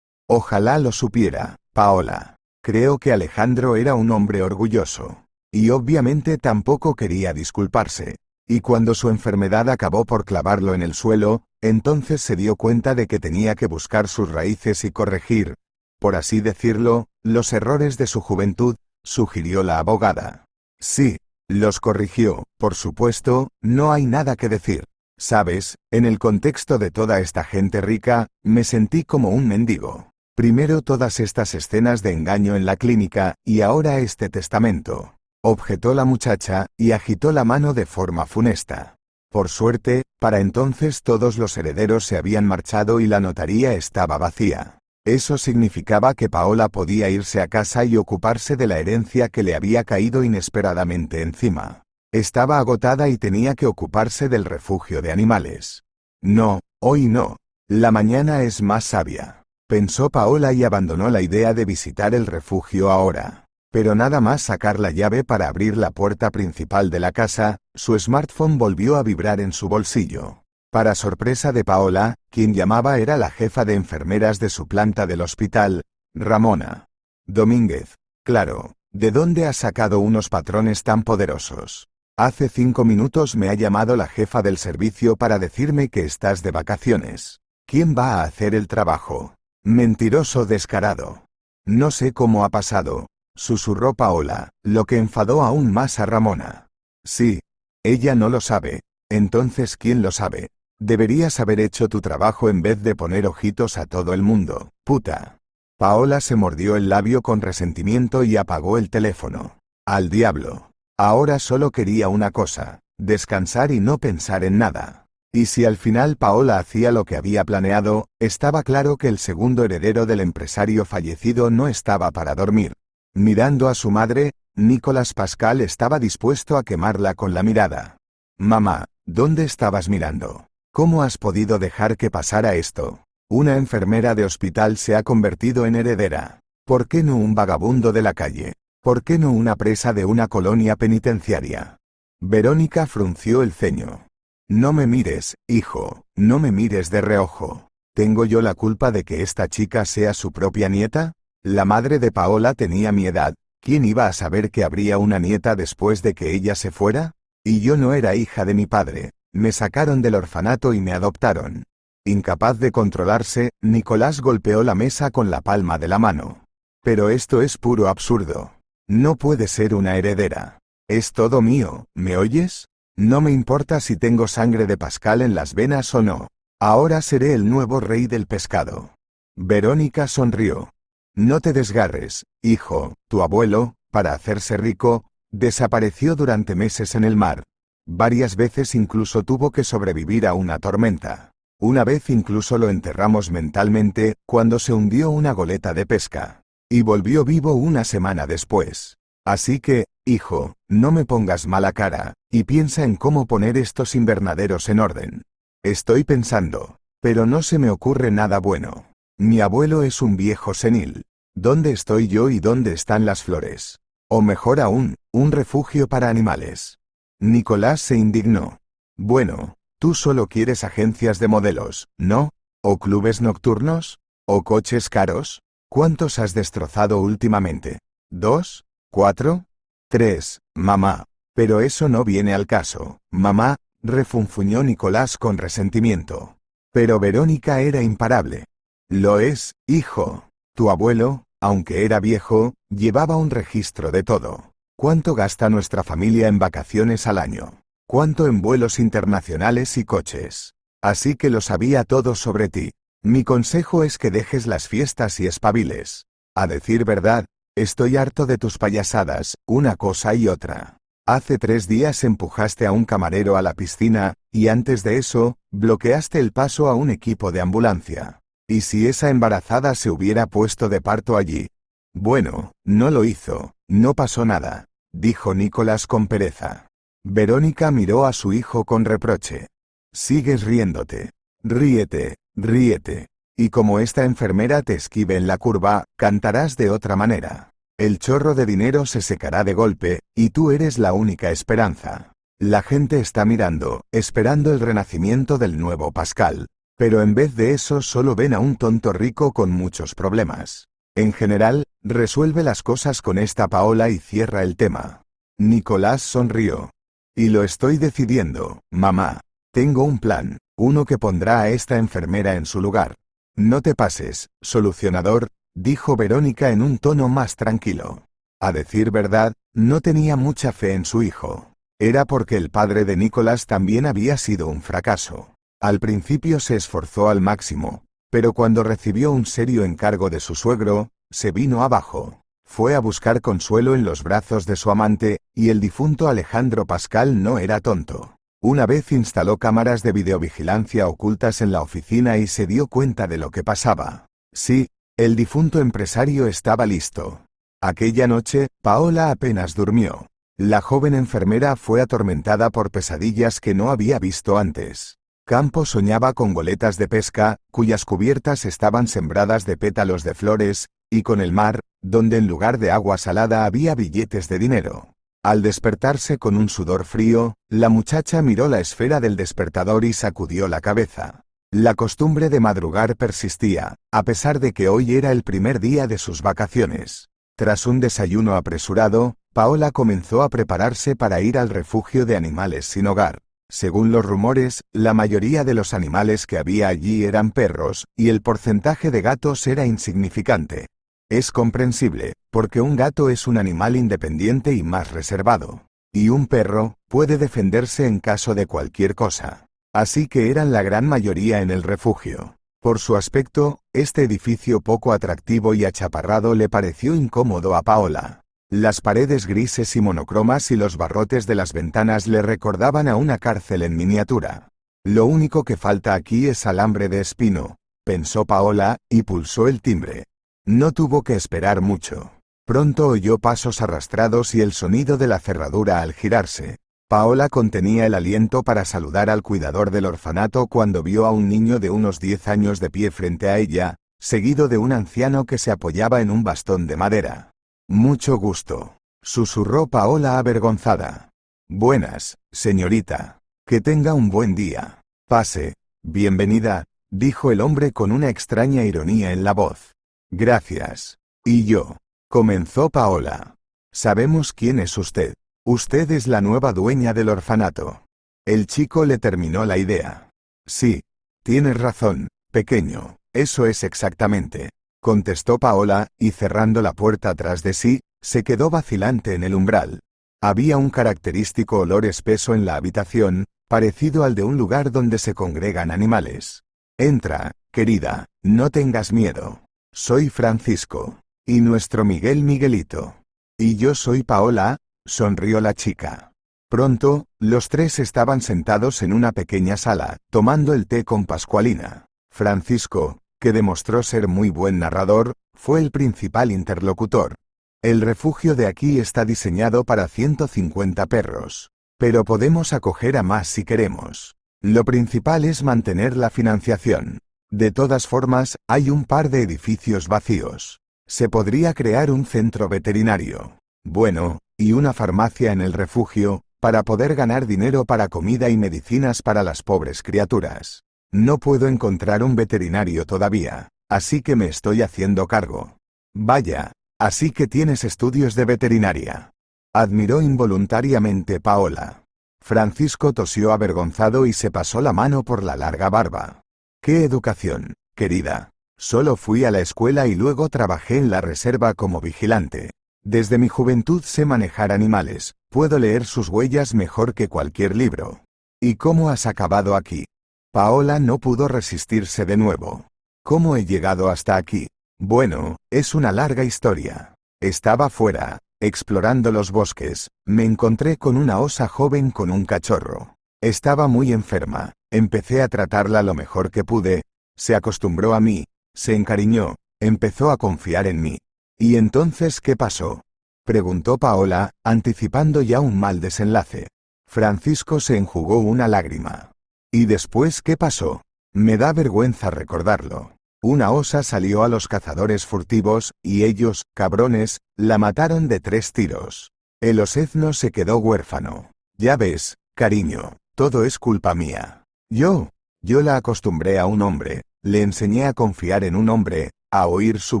Ojalá lo supiera, Paola. Creo que Alejandro era un hombre orgulloso. Y obviamente tampoco quería disculparse. Y cuando su enfermedad acabó por clavarlo en el suelo, entonces se dio cuenta de que tenía que buscar sus raíces y corregir, por así decirlo, los errores de su juventud, sugirió la abogada. Sí, los corrigió, por supuesto, no hay nada que decir. Sabes, en el contexto de toda esta gente rica, me sentí como un mendigo. Primero todas estas escenas de engaño en la clínica, y ahora este testamento. Objetó la muchacha, y agitó la mano de forma funesta. Por suerte, para entonces todos los herederos se habían marchado y la notaría estaba vacía. Eso significaba que Paola podía irse a casa y ocuparse de la herencia que le había caído inesperadamente encima. Estaba agotada y tenía que ocuparse del refugio de animales. No, hoy no. La mañana es más sabia, pensó Paola y abandonó la idea de visitar el refugio ahora. Pero nada más sacar la llave para abrir la puerta principal de la casa, su smartphone volvió a vibrar en su bolsillo. Para sorpresa de Paola, quien llamaba era la jefa de enfermeras de su planta del hospital, Ramona Domínguez. Claro, ¿de dónde has sacado unos patrones tan poderosos? Hace 5 minutos me ha llamado la jefa del servicio para decirme que estás de vacaciones. ¿Quién va a hacer el trabajo? Mentiroso descarado. No sé cómo ha pasado, susurró Paola, lo que enfadó aún más a Ramona. Sí, ella no lo sabe. Entonces, ¿quién lo sabe? Deberías haber hecho tu trabajo en vez de poner ojitos a todo el mundo, puta. Paola se mordió el labio con resentimiento y apagó el teléfono. Al diablo. Ahora solo quería una cosa, descansar y no pensar en nada. Y si al final Paola hacía lo que había planeado, estaba claro que el segundo heredero del empresario fallecido no estaba para dormir. Mirando a su madre, Nicolás Pascal estaba dispuesto a quemarla con la mirada. Mamá, ¿dónde estabas mirando? ¿Cómo has podido dejar que pasara esto? Una enfermera de hospital se ha convertido en heredera. ¿Por qué no un vagabundo de la calle? ¿Por qué no una presa de una colonia penitenciaria? Verónica frunció el ceño. No me mires, hijo, no me mires de reojo. ¿Tengo yo la culpa de que esta chica sea su propia nieta? La madre de Paola tenía mi edad. ¿Quién iba a saber que habría una nieta después de que ella se fuera? Y yo no era hija de mi padre. Me sacaron del orfanato y me adoptaron. Incapaz de controlarse, Nicolás golpeó la mesa con la palma de la mano. Pero esto es puro absurdo. No puede ser una heredera. Es todo mío, ¿me oyes? No me importa si tengo sangre de Pascal en las venas o no. Ahora seré el nuevo rey del pescado. Verónica sonrió. No te desgarres, hijo, tu abuelo, para hacerse rico, desapareció durante meses en el mar. Varias veces incluso tuvo que sobrevivir a una tormenta. Una vez incluso lo enterramos mentalmente, cuando se hundió una goleta de pesca. Y volvió vivo una semana después. Así que, hijo, no me pongas mala cara, y piensa en cómo poner estos invernaderos en orden. Estoy pensando, pero no se me ocurre nada bueno. Mi abuelo es un viejo senil. ¿Dónde estoy yo y dónde están las flores? O mejor aún, un refugio para animales. Nicolás se indignó. Bueno, tú solo quieres agencias de modelos, ¿no? ¿O clubes nocturnos? ¿O coches caros? ¿Cuántos has destrozado últimamente? ¿2? ¿4? ¿3? Mamá. Pero eso no viene al caso, mamá, refunfuñó Nicolás con resentimiento. Pero Verónica era imparable. Lo es, hijo. Tu abuelo, aunque era viejo, llevaba un registro de todo. ¿Cuánto gasta nuestra familia en vacaciones al año? ¿Cuánto en vuelos internacionales y coches? Así que lo sabía todo sobre ti. Mi consejo es que dejes las fiestas y espabiles. A decir verdad, estoy harto de tus payasadas, una cosa y otra. Hace 3 días empujaste a un camarero a la piscina, y antes de eso, bloqueaste el paso a un equipo de ambulancia. ¿Y si esa embarazada se hubiera puesto de parto allí? Bueno, no lo hizo, no pasó nada, dijo Nicolás con pereza. Verónica miró a su hijo con reproche. Sigues riéndote. Ríete, ríete. Y como esta enfermera te esquive en la curva, cantarás de otra manera. El chorro de dinero se secará de golpe, y tú eres la única esperanza. La gente está mirando, esperando el renacimiento del nuevo Pascal. Pero en vez de eso solo ven a un tonto rico con muchos problemas. En general, resuelve las cosas con esta Paola y cierra el tema. Nicolás sonrió. Y lo estoy decidiendo, mamá. Tengo un plan, uno que pondrá a esta enfermera en su lugar. No te pases, solucionador, dijo Verónica en un tono más tranquilo. A decir verdad, no tenía mucha fe en su hijo. Era porque el padre de Nicolás también había sido un fracaso. Al principio se esforzó al máximo, pero cuando recibió un serio encargo de su suegro, se vino abajo. Fue a buscar consuelo en los brazos de su amante, y el difunto Alejandro Pascal no era tonto. Una vez instaló cámaras de videovigilancia ocultas en la oficina y se dio cuenta de lo que pasaba. Sí, el difunto empresario estaba listo. Aquella noche, Paola apenas durmió. La joven enfermera fue atormentada por pesadillas que no había visto antes. Campo soñaba con goletas de pesca, cuyas cubiertas estaban sembradas de pétalos de flores, y con el mar, donde en lugar de agua salada había billetes de dinero. Al despertarse con un sudor frío, la muchacha miró la esfera del despertador y sacudió la cabeza. La costumbre de madrugar persistía, a pesar de que hoy era el primer día de sus vacaciones. Tras un desayuno apresurado, Paola comenzó a prepararse para ir al refugio de animales sin hogar. Según los rumores, la mayoría de los animales que había allí eran perros, y el porcentaje de gatos era insignificante. Es comprensible, porque un gato es un animal independiente y más reservado. Y un perro puede defenderse en caso de cualquier cosa. Así que eran la gran mayoría en el refugio. Por su aspecto, este edificio poco atractivo y achaparrado le pareció incómodo a Paola. Las paredes grises y monocromas y los barrotes de las ventanas le recordaban a una cárcel en miniatura. Lo único que falta aquí es alambre de espino, pensó Paola, y pulsó el timbre. No tuvo que esperar mucho. Pronto oyó pasos arrastrados y el sonido de la cerradura al girarse. Paola contenía el aliento para saludar al cuidador del orfanato cuando vio a un niño de unos 10 años de pie frente a ella, seguido de un anciano que se apoyaba en un bastón de madera. Mucho gusto, susurró Paola avergonzada. Buenas, señorita. Que tenga un buen día. Pase. Bienvenida, dijo el hombre con una extraña ironía en la voz. Gracias. ¿Y yo? Comenzó Paola. Sabemos quién es usted. Usted es la nueva dueña del orfanato. El chico le terminó la idea. Sí, tienes razón, pequeño, eso es exactamente, contestó Paola, y cerrando la puerta tras de sí, se quedó vacilante en el umbral. Había un característico olor espeso en la habitación, parecido al de un lugar donde se congregan animales. Entra, querida, no tengas miedo. Soy Francisco. Y nuestro Miguel Miguelito. Y yo soy Paola, sonrió la chica. Pronto, los tres estaban sentados en una pequeña sala, tomando el té con Pascualina. Francisco, que demostró ser muy buen narrador, fue el principal interlocutor. El refugio de aquí está diseñado para 150 perros. Pero podemos acoger a más si queremos. Lo principal es mantener la financiación. De todas formas, hay un par de edificios vacíos. Se podría crear un centro veterinario. Bueno, y una farmacia en el refugio, para poder ganar dinero para comida y medicinas para las pobres criaturas. No puedo encontrar un veterinario todavía, así que me estoy haciendo cargo. Vaya, así que tienes estudios de veterinaria. Admiró involuntariamente Paola. Francisco tosió avergonzado y se pasó la mano por la larga barba. ¡Qué educación, querida! Solo fui a la escuela y luego trabajé en la reserva como vigilante. Desde mi juventud sé manejar animales, puedo leer sus huellas mejor que cualquier libro. ¿Y cómo has acabado aquí? Paola no pudo resistirse de nuevo. ¿Cómo he llegado hasta aquí? Bueno, es una larga historia. Estaba fuera, explorando los bosques, me encontré con una osa joven con un cachorro. Estaba muy enferma, empecé a tratarla lo mejor que pude, se acostumbró a mí, se encariñó, empezó a confiar en mí. ¿Y entonces qué pasó? Preguntó Paola, anticipando ya un mal desenlace. Francisco se enjugó una lágrima. ¿Y después qué pasó? Me da vergüenza recordarlo. Una osa salió a los cazadores furtivos, y ellos, cabrones, la mataron de 3 tiros. El osezno se quedó huérfano. Ya ves, cariño, todo es culpa mía. Yo la acostumbré a un hombre, le enseñé a confiar en un hombre, a oír su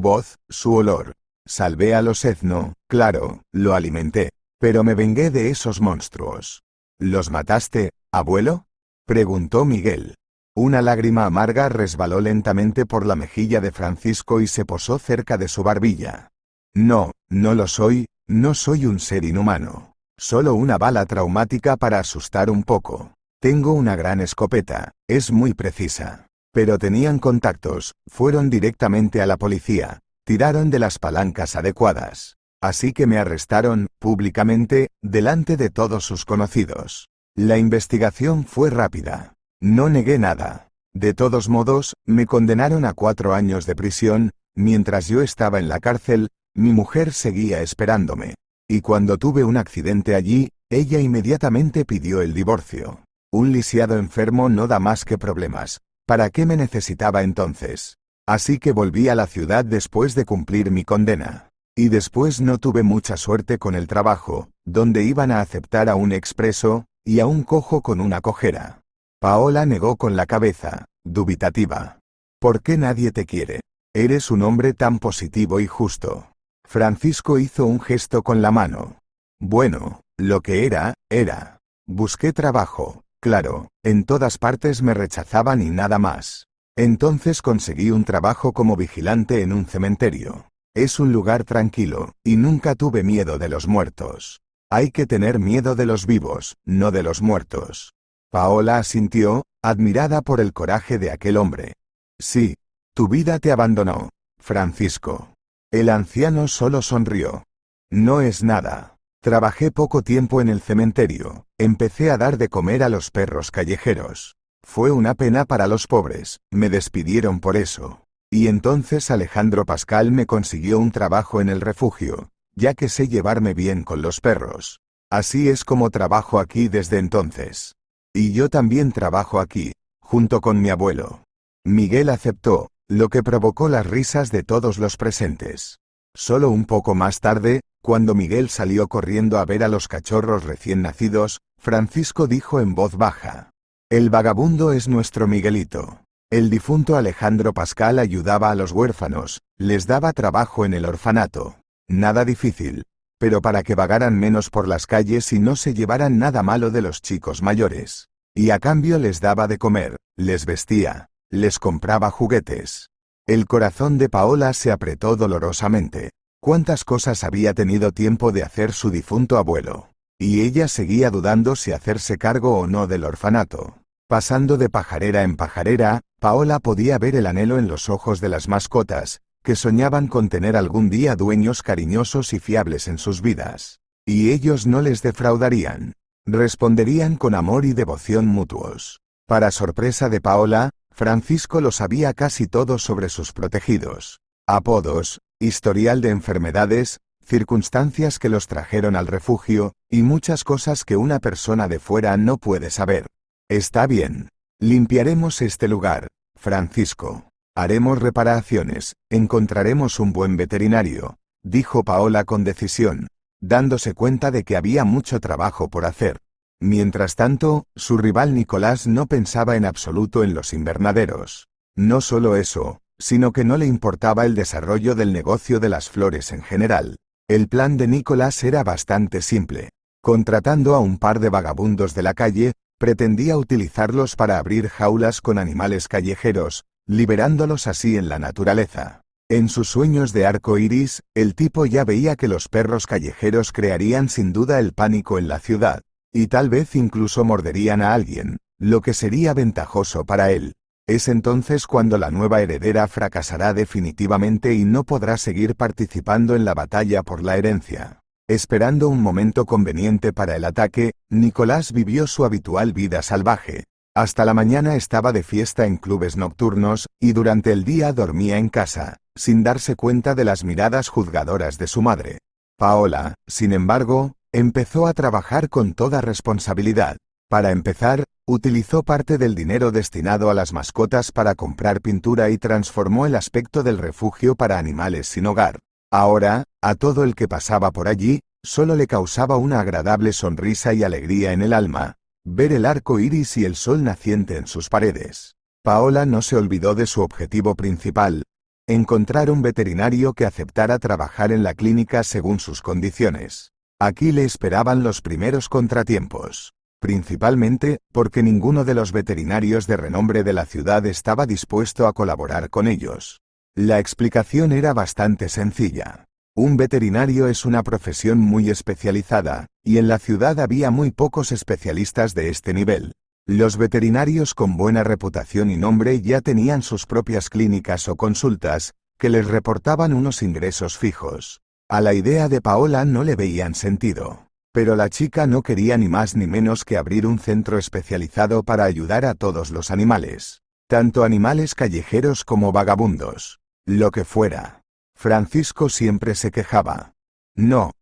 voz, su olor. Salvé al osezno, claro, lo alimenté, pero me vengué de esos monstruos. ¿Los mataste, abuelo? Preguntó Miguel. Una lágrima amarga resbaló lentamente por la mejilla de Francisco y se posó cerca de su barbilla. No, no lo soy, no soy un ser inhumano. Solo una bala traumática para asustar un poco. Tengo una gran escopeta, es muy precisa. Pero tenían contactos, fueron directamente a la policía, tiraron de las palancas adecuadas. Así que me arrestaron, públicamente, delante de todos sus conocidos. La investigación fue rápida. No negué nada. De todos modos, me condenaron a 4 años de prisión. Mientras yo estaba en la cárcel, mi mujer seguía esperándome. Y cuando tuve un accidente allí, ella inmediatamente pidió el divorcio. Un lisiado enfermo no da más que problemas. ¿Para qué me necesitaba entonces? Así que volví a la ciudad después de cumplir mi condena. Y después no tuve mucha suerte con el trabajo, donde iban a aceptar a un expreso, y a un cojo con una cojera. Paola negó con la cabeza, dubitativa. ¿Por qué nadie te quiere? Eres un hombre tan positivo y justo. Francisco hizo un gesto con la mano. Bueno, lo que era. Busqué trabajo, claro, en todas partes me rechazaban y nada más. Entonces conseguí un trabajo como vigilante en un cementerio. Es un lugar tranquilo, y nunca tuve miedo de los muertos. Hay que tener miedo de los vivos, no de los muertos. Paola asintió, admirada por el coraje de aquel hombre. Sí, tu vida te abandonó, Francisco. El anciano solo sonrió. No es nada. Trabajé poco tiempo en el cementerio, empecé a dar de comer a los perros callejeros. Fue una pena para los pobres, me despidieron por eso. Y entonces Alejandro Pascal me consiguió un trabajo en el refugio, ya que sé llevarme bien con los perros. Así es como trabajo aquí desde entonces. Y yo también trabajo aquí, junto con mi abuelo. Miguel aceptó, lo que provocó las risas de todos los presentes. Solo un poco más tarde, cuando Miguel salió corriendo a ver a los cachorros recién nacidos, Francisco dijo en voz baja: «El vagabundo es nuestro Miguelito». El difunto Alejandro Pascal ayudaba a los huérfanos, les daba trabajo en el orfanato. Nada difícil, pero para que vagaran menos por las calles y no se llevaran nada malo de los chicos mayores. Y a cambio les daba de comer, les vestía, les compraba juguetes. El corazón de Paola se apretó dolorosamente. ¿Cuántas cosas había tenido tiempo de hacer su difunto abuelo? Y ella seguía dudando si hacerse cargo o no del orfanato. Pasando de pajarera en pajarera, Paola podía ver el anhelo en los ojos de las mascotas, que soñaban con tener algún día dueños cariñosos y fiables en sus vidas. Y ellos no les defraudarían. Responderían con amor y devoción mutuos. Para sorpresa de Paola, Francisco lo sabía casi todo sobre sus protegidos. Apodos, historial de enfermedades, circunstancias que los trajeron al refugio, y muchas cosas que una persona de fuera no puede saber. Está bien. Limpiaremos este lugar, Francisco. Haremos reparaciones, encontraremos un buen veterinario, dijo Paola con decisión, dándose cuenta de que había mucho trabajo por hacer. Mientras tanto, su rival Nicolás no pensaba en absoluto en los invernaderos. No solo eso, sino que no le importaba el desarrollo del negocio de las flores en general. El plan de Nicolás era bastante simple. Contratando a un par de vagabundos de la calle, pretendía utilizarlos para abrir jaulas con animales callejeros, liberándolos así en la naturaleza. En sus sueños de arco iris, el tipo ya veía que los perros callejeros crearían sin duda el pánico en la ciudad, y tal vez incluso morderían a alguien, lo que sería ventajoso para él. Es entonces cuando la nueva heredera fracasará definitivamente y no podrá seguir participando en la batalla por la herencia. Esperando un momento conveniente para el ataque, Nicolás vivió su habitual vida salvaje. Hasta la mañana estaba de fiesta en clubes nocturnos, y durante el día dormía en casa, sin darse cuenta de las miradas juzgadoras de su madre. Paola, sin embargo, empezó a trabajar con toda responsabilidad. Para empezar, utilizó parte del dinero destinado a las mascotas para comprar pintura y transformó el aspecto del refugio para animales sin hogar. Ahora, a todo el que pasaba por allí, solo le causaba una agradable sonrisa y alegría en el alma, ver el arco iris y el sol naciente en sus paredes. Paola no se olvidó de su objetivo principal: encontrar un veterinario que aceptara trabajar en la clínica según sus condiciones. Aquí le esperaban los primeros contratiempos, principalmente porque ninguno de los veterinarios de renombre de la ciudad estaba dispuesto a colaborar con ellos. La explicación era bastante sencilla. Un veterinario es una profesión muy especializada, y en la ciudad había muy pocos especialistas de este nivel. Los veterinarios con buena reputación y nombre ya tenían sus propias clínicas o consultas, que les reportaban unos ingresos fijos. A la idea de Paola no le veían sentido. Pero la chica no quería ni más ni menos que abrir un centro especializado para ayudar a todos los animales. Tanto animales callejeros como vagabundos. Lo que fuera. Francisco siempre se quejaba. No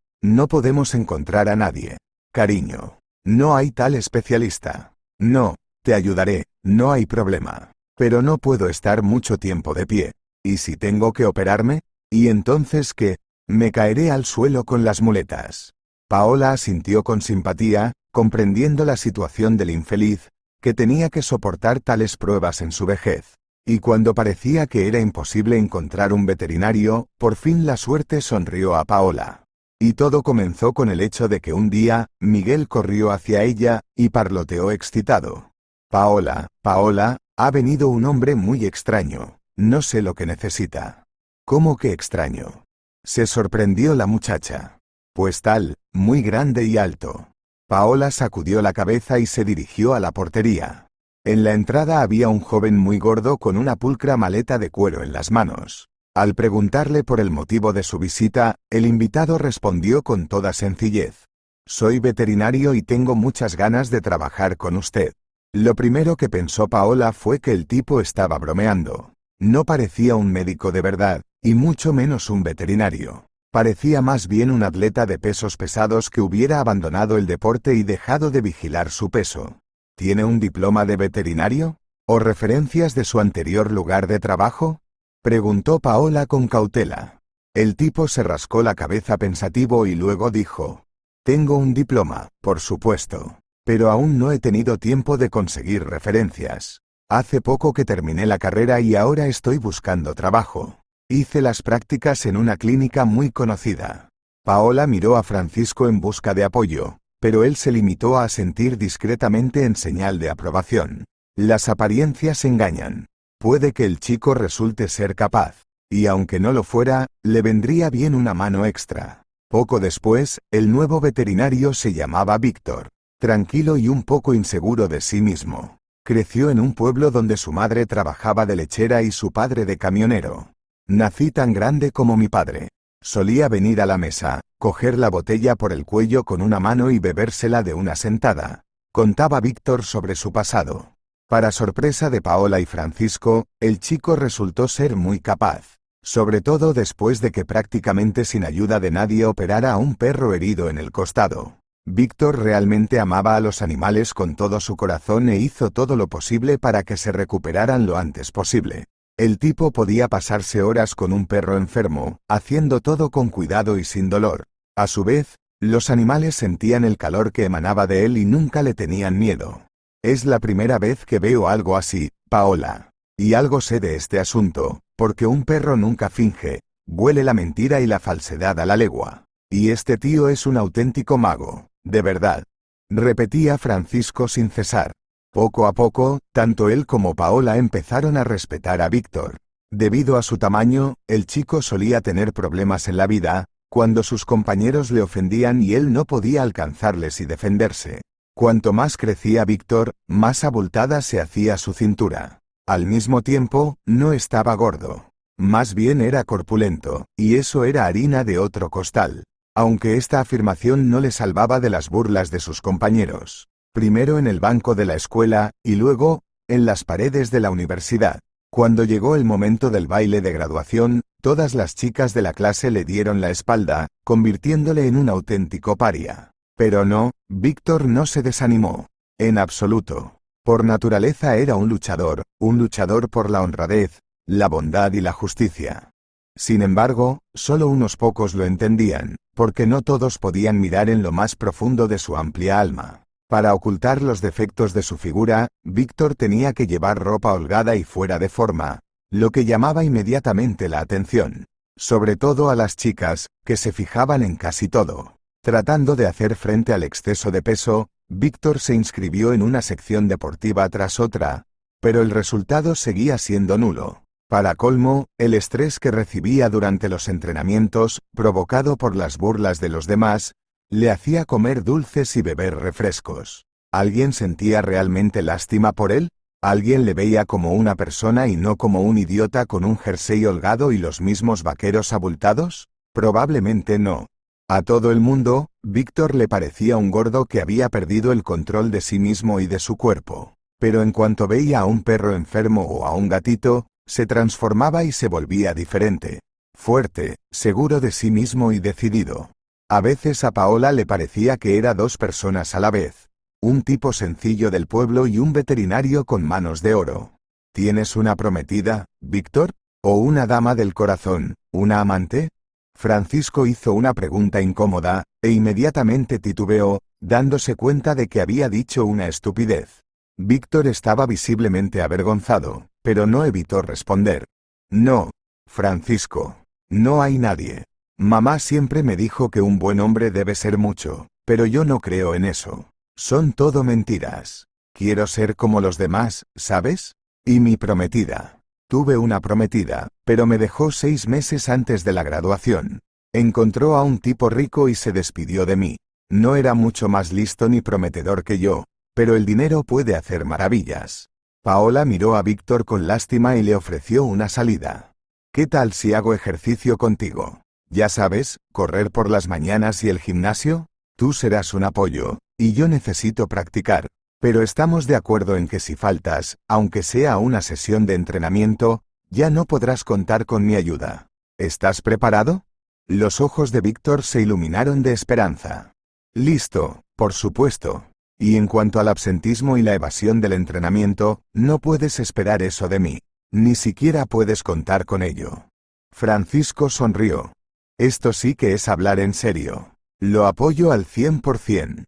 podemos encontrar a nadie. Cariño, no hay tal especialista. No, te ayudaré, no hay problema. Pero no puedo estar mucho tiempo de pie. ¿Y si tengo que operarme? ¿Y entonces qué? Me caeré al suelo con las muletas. Paola asintió con simpatía, comprendiendo la situación del infeliz, que tenía que soportar tales pruebas en su vejez. Y cuando parecía que era imposible encontrar un veterinario, por fin la suerte sonrió a Paola. Y todo comenzó con el hecho de que un día, Miguel corrió hacia ella, y parloteó excitado. Paola, ha venido un hombre muy extraño, no sé lo que necesita. ¿Cómo que extraño? Se sorprendió la muchacha. Pues tal, muy grande y alto. Paola sacudió la cabeza y se dirigió a la portería. En la entrada había un joven muy gordo con una pulcra maleta de cuero en las manos. Al preguntarle por el motivo de su visita, el invitado respondió con toda sencillez: soy veterinario y tengo muchas ganas de trabajar con usted. Lo primero que pensó Paola fue que el tipo estaba bromeando. No parecía un médico de verdad, y mucho menos un veterinario. Parecía más bien un atleta de pesos pesados que hubiera abandonado el deporte y dejado de vigilar su peso. ¿Tiene un diploma de veterinario? ¿O referencias de su anterior lugar de trabajo?, preguntó Paola con cautela. El tipo se rascó la cabeza pensativo y luego dijo: tengo un diploma, por supuesto, pero aún no he tenido tiempo de conseguir referencias. Hace poco que terminé la carrera y ahora estoy buscando trabajo. Hice las prácticas en una clínica muy conocida. Paola miró a Francisco en busca de apoyo, pero él se limitó a asentir discretamente en señal de aprobación. Las apariencias engañan. Puede que el chico resulte ser capaz, y aunque no lo fuera, le vendría bien una mano extra. Poco después, el nuevo veterinario se llamaba Víctor. Tranquilo y un poco inseguro de sí mismo. Creció en un pueblo donde su madre trabajaba de lechera y su padre de camionero. Nací tan grande como mi padre. Solía venir a la mesa, coger la botella por el cuello con una mano y bebérsela de una sentada. Contaba Víctor sobre su pasado. Para sorpresa de Paola y Francisco, el chico resultó ser muy capaz. Sobre todo después de que prácticamente sin ayuda de nadie operara a un perro herido en el costado. Víctor realmente amaba a los animales con todo su corazón e hizo todo lo posible para que se recuperaran lo antes posible. El tipo podía pasarse horas con un perro enfermo, haciendo todo con cuidado y sin dolor. A su vez, Los animales sentían el calor que emanaba de él y nunca le tenían miedo. Es la primera vez que veo algo así, Paola. Y algo sé de este asunto, porque un perro nunca finge, huele la mentira y la falsedad a la legua. Y este tío es un auténtico mago, de verdad. Repetía Francisco sin cesar. Poco a poco, tanto él como Paola empezaron a respetar a Víctor. Debido a su tamaño, el chico solía tener problemas en la vida, cuando sus compañeros le ofendían y él no podía alcanzarles y defenderse. Cuanto más crecía Víctor, más abultada se hacía su cintura. Al mismo tiempo, no estaba gordo. Más bien era corpulento, y eso era harina de otro costal. Aunque esta afirmación no le salvaba de las burlas de sus compañeros. Primero en el banco de la escuela, y luego, en las paredes de la universidad. Cuando llegó el momento del baile de graduación, todas las chicas de la clase le dieron la espalda, convirtiéndole en un auténtico paria. Pero no, Víctor no se desanimó. En absoluto. Por naturaleza era un luchador por la honradez, la bondad y la justicia. Sin embargo, solo unos pocos lo entendían, porque no todos podían mirar en lo más profundo de su amplia alma. Para ocultar los defectos de su figura, Víctor tenía que llevar ropa holgada y fuera de forma, lo que llamaba inmediatamente la atención, sobre todo a las chicas, que se fijaban en casi todo. Tratando de hacer frente al exceso de peso, Víctor se inscribió en una sección deportiva tras otra, pero el resultado seguía siendo nulo. Para colmo, el estrés que recibía durante los entrenamientos, provocado por las burlas de los demás, le hacía comer dulces y beber refrescos. ¿Alguien sentía realmente lástima por él? ¿Alguien le veía como una persona y no como un idiota con un jersey holgado y los mismos vaqueros abultados? Probablemente no. A todo el mundo, Víctor le parecía un gordo que había perdido el control de sí mismo y de su cuerpo. Pero en cuanto veía a un perro enfermo o a un gatito, se transformaba y se volvía diferente. Fuerte, seguro de sí mismo y decidido. A veces a Paola le parecía que era dos personas a la vez. Un tipo sencillo del pueblo y un veterinario con manos de oro. ¿Tienes una prometida, Víctor? ¿O una dama del corazón, una amante? Francisco hizo una pregunta incómoda, e inmediatamente titubeó, dándose cuenta de que había dicho una estupidez. Víctor estaba visiblemente avergonzado, pero no evitó responder. No, Francisco. No hay nadie. Mamá siempre me dijo que un buen hombre debe ser mucho, pero yo no creo en eso. Son todo mentiras. Quiero ser como los demás, ¿sabes? Y mi prometida. Tuve una prometida, pero me dejó 6 meses antes de la graduación. Encontró a un tipo rico y se despidió de mí. No era mucho más listo ni prometedor que yo, pero el dinero puede hacer maravillas. Paola miró a Víctor con lástima y le ofreció una salida. ¿Qué tal si hago ejercicio contigo? Ya sabes, correr por las mañanas y el gimnasio. Tú serás un apoyo, y yo necesito practicar. Pero estamos de acuerdo en que si faltas, aunque sea una sesión de entrenamiento, ya no podrás contar con mi ayuda. ¿Estás preparado? Los ojos de Víctor se iluminaron de esperanza. Listo, por supuesto. Y en cuanto al absentismo y la evasión del entrenamiento, no puedes esperar eso de mí. Ni siquiera puedes contar con ello. Francisco sonrió. Esto sí que es hablar en serio. Lo apoyo al 100%.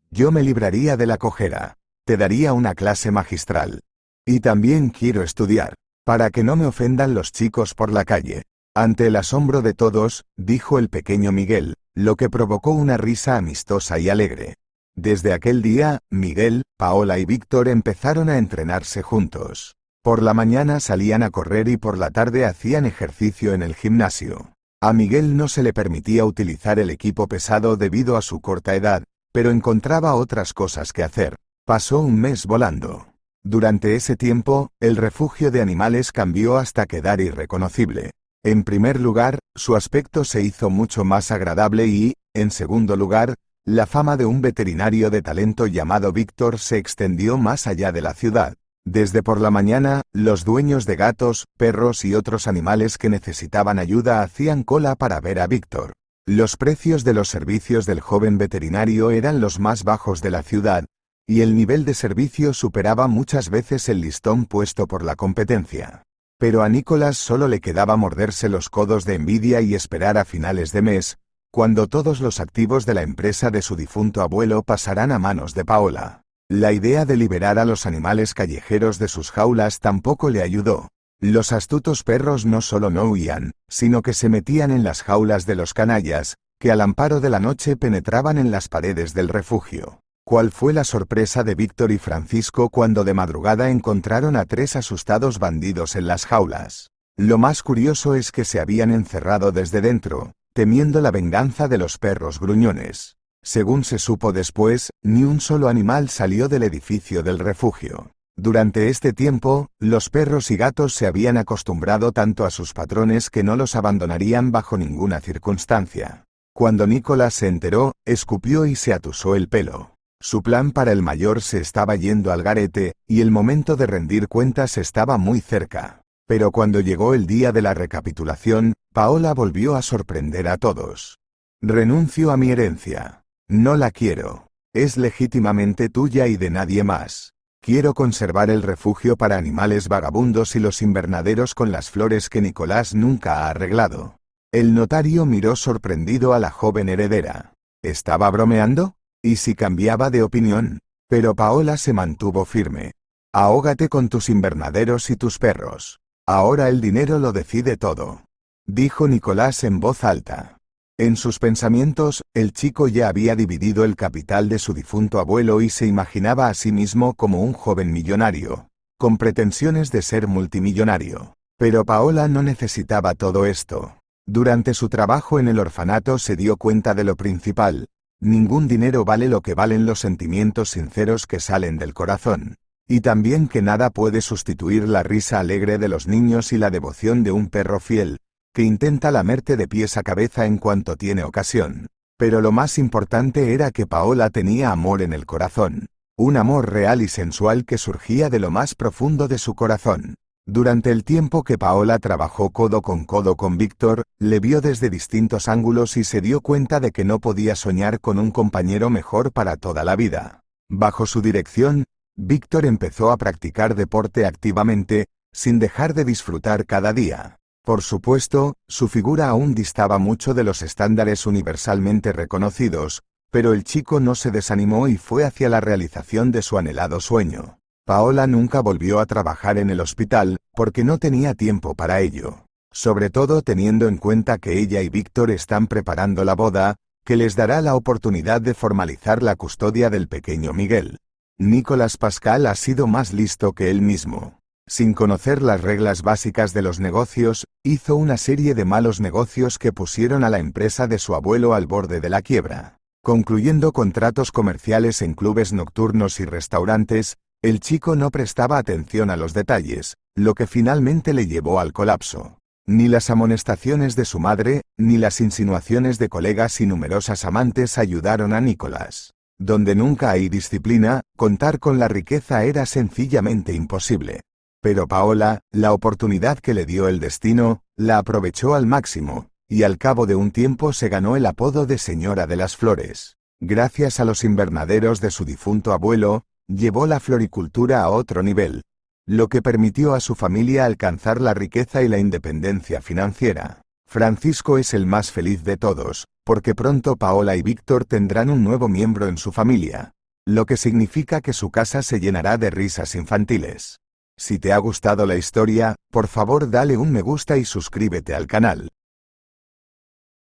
Yo me libraría de la cojera. Te daría una clase magistral. Y también quiero estudiar, para que no me ofendan los chicos por la calle. Ante el asombro de todos, dijo el pequeño Miguel, lo que provocó una risa amistosa y alegre. Desde aquel día, Miguel, Paola y Víctor empezaron a entrenarse juntos. Por la mañana salían a correr y por la tarde hacían ejercicio en el gimnasio. A Miguel no se le permitía utilizar el equipo pesado debido a su corta edad, pero encontraba otras cosas que hacer. Pasó un mes volando. Durante ese tiempo, el refugio de animales cambió hasta quedar irreconocible. En primer lugar, su aspecto se hizo mucho más agradable y, en segundo lugar, la fama de un veterinario de talento llamado Víctor se extendió más allá de la ciudad. Desde por la mañana, los dueños de gatos, perros y otros animales que necesitaban ayuda hacían cola para ver a Víctor. Los precios de los servicios del joven veterinario eran los más bajos de la ciudad, y el nivel de servicio superaba muchas veces el listón puesto por la competencia. Pero a Nicolás solo le quedaba morderse los codos de envidia y esperar a finales de mes, cuando todos los activos de la empresa de su difunto abuelo pasarán a manos de Paola. La idea de liberar a los animales callejeros de sus jaulas tampoco le ayudó. Los astutos perros no solo no huían, sino que se metían en las jaulas de los canallas, que al amparo de la noche penetraban en las paredes del refugio. ¿Cuál fue la sorpresa de Víctor y Francisco cuando de madrugada encontraron a 3 asustados bandidos en las jaulas? Lo más curioso es que se habían encerrado desde dentro, temiendo la venganza de los perros gruñones. Según se supo después, ni un solo animal salió del edificio del refugio. Durante este tiempo, los perros y gatos se habían acostumbrado tanto a sus patrones que no los abandonarían bajo ninguna circunstancia. Cuando Nicolás se enteró, escupió y se atusó el pelo. Su plan para el mayor se estaba yendo al garete, y el momento de rendir cuentas estaba muy cerca. Pero cuando llegó el día de la recapitulación, Paola volvió a sorprender a todos. «Renuncio a mi herencia. No la quiero. Es legítimamente tuya y de nadie más. Quiero conservar el refugio para animales vagabundos y los invernaderos con las flores que Nicolás nunca ha arreglado». El notario miró sorprendido a la joven heredera. ¿Estaba bromeando? ¿Y si cambiaba de opinión? Pero Paola se mantuvo firme. «Ahógate con tus invernaderos y tus perros. Ahora el dinero lo decide todo», dijo Nicolás en voz alta. En sus pensamientos, el chico ya había dividido el capital de su difunto abuelo y se imaginaba a sí mismo como un joven millonario, con pretensiones de ser multimillonario. Pero Paola no necesitaba todo esto. Durante su trabajo en el orfanato se dio cuenta de lo principal: ningún dinero vale lo que valen los sentimientos sinceros que salen del corazón. Y también que nada puede sustituir la risa alegre de los niños y la devoción de un perro fiel, que intenta lamerte de pies a cabeza en cuanto tiene ocasión. Pero lo más importante era que Paola tenía amor en el corazón. Un amor real y sensual que surgía de lo más profundo de su corazón. Durante el tiempo que Paola trabajó codo con Víctor, le vio desde distintos ángulos y se dio cuenta de que no podía soñar con un compañero mejor para toda la vida. Bajo su dirección, Víctor empezó a practicar deporte activamente, sin dejar de disfrutar cada día. Por supuesto, su figura aún distaba mucho de los estándares universalmente reconocidos, pero el chico no se desanimó y fue hacia la realización de su anhelado sueño. Paola nunca volvió a trabajar en el hospital, porque no tenía tiempo para ello. Sobre todo teniendo en cuenta que ella y Víctor están preparando la boda, que les dará la oportunidad de formalizar la custodia del pequeño Miguel. Nicolás Pascal ha sido más listo que él mismo. Sin conocer las reglas básicas de los negocios, hizo una serie de malos negocios que pusieron a la empresa de su abuelo al borde de la quiebra. Concluyendo contratos comerciales en clubes nocturnos y restaurantes, el chico no prestaba atención a los detalles, lo que finalmente le llevó al colapso. Ni las amonestaciones de su madre, ni las insinuaciones de colegas y numerosas amantes ayudaron a Nicolás. Donde nunca hay disciplina, contar con la riqueza era sencillamente imposible. Pero Paola, la oportunidad que le dio el destino, la aprovechó al máximo, y al cabo de un tiempo se ganó el apodo de Señora de las Flores. Gracias a los invernaderos de su difunto abuelo, llevó la floricultura a otro nivel, lo que permitió a su familia alcanzar la riqueza y la independencia financiera. Francisco es el más feliz de todos, porque pronto Paola y Víctor tendrán un nuevo miembro en su familia, lo que significa que su casa se llenará de risas infantiles. Si te ha gustado la historia, por favor dale un me gusta y suscríbete al canal.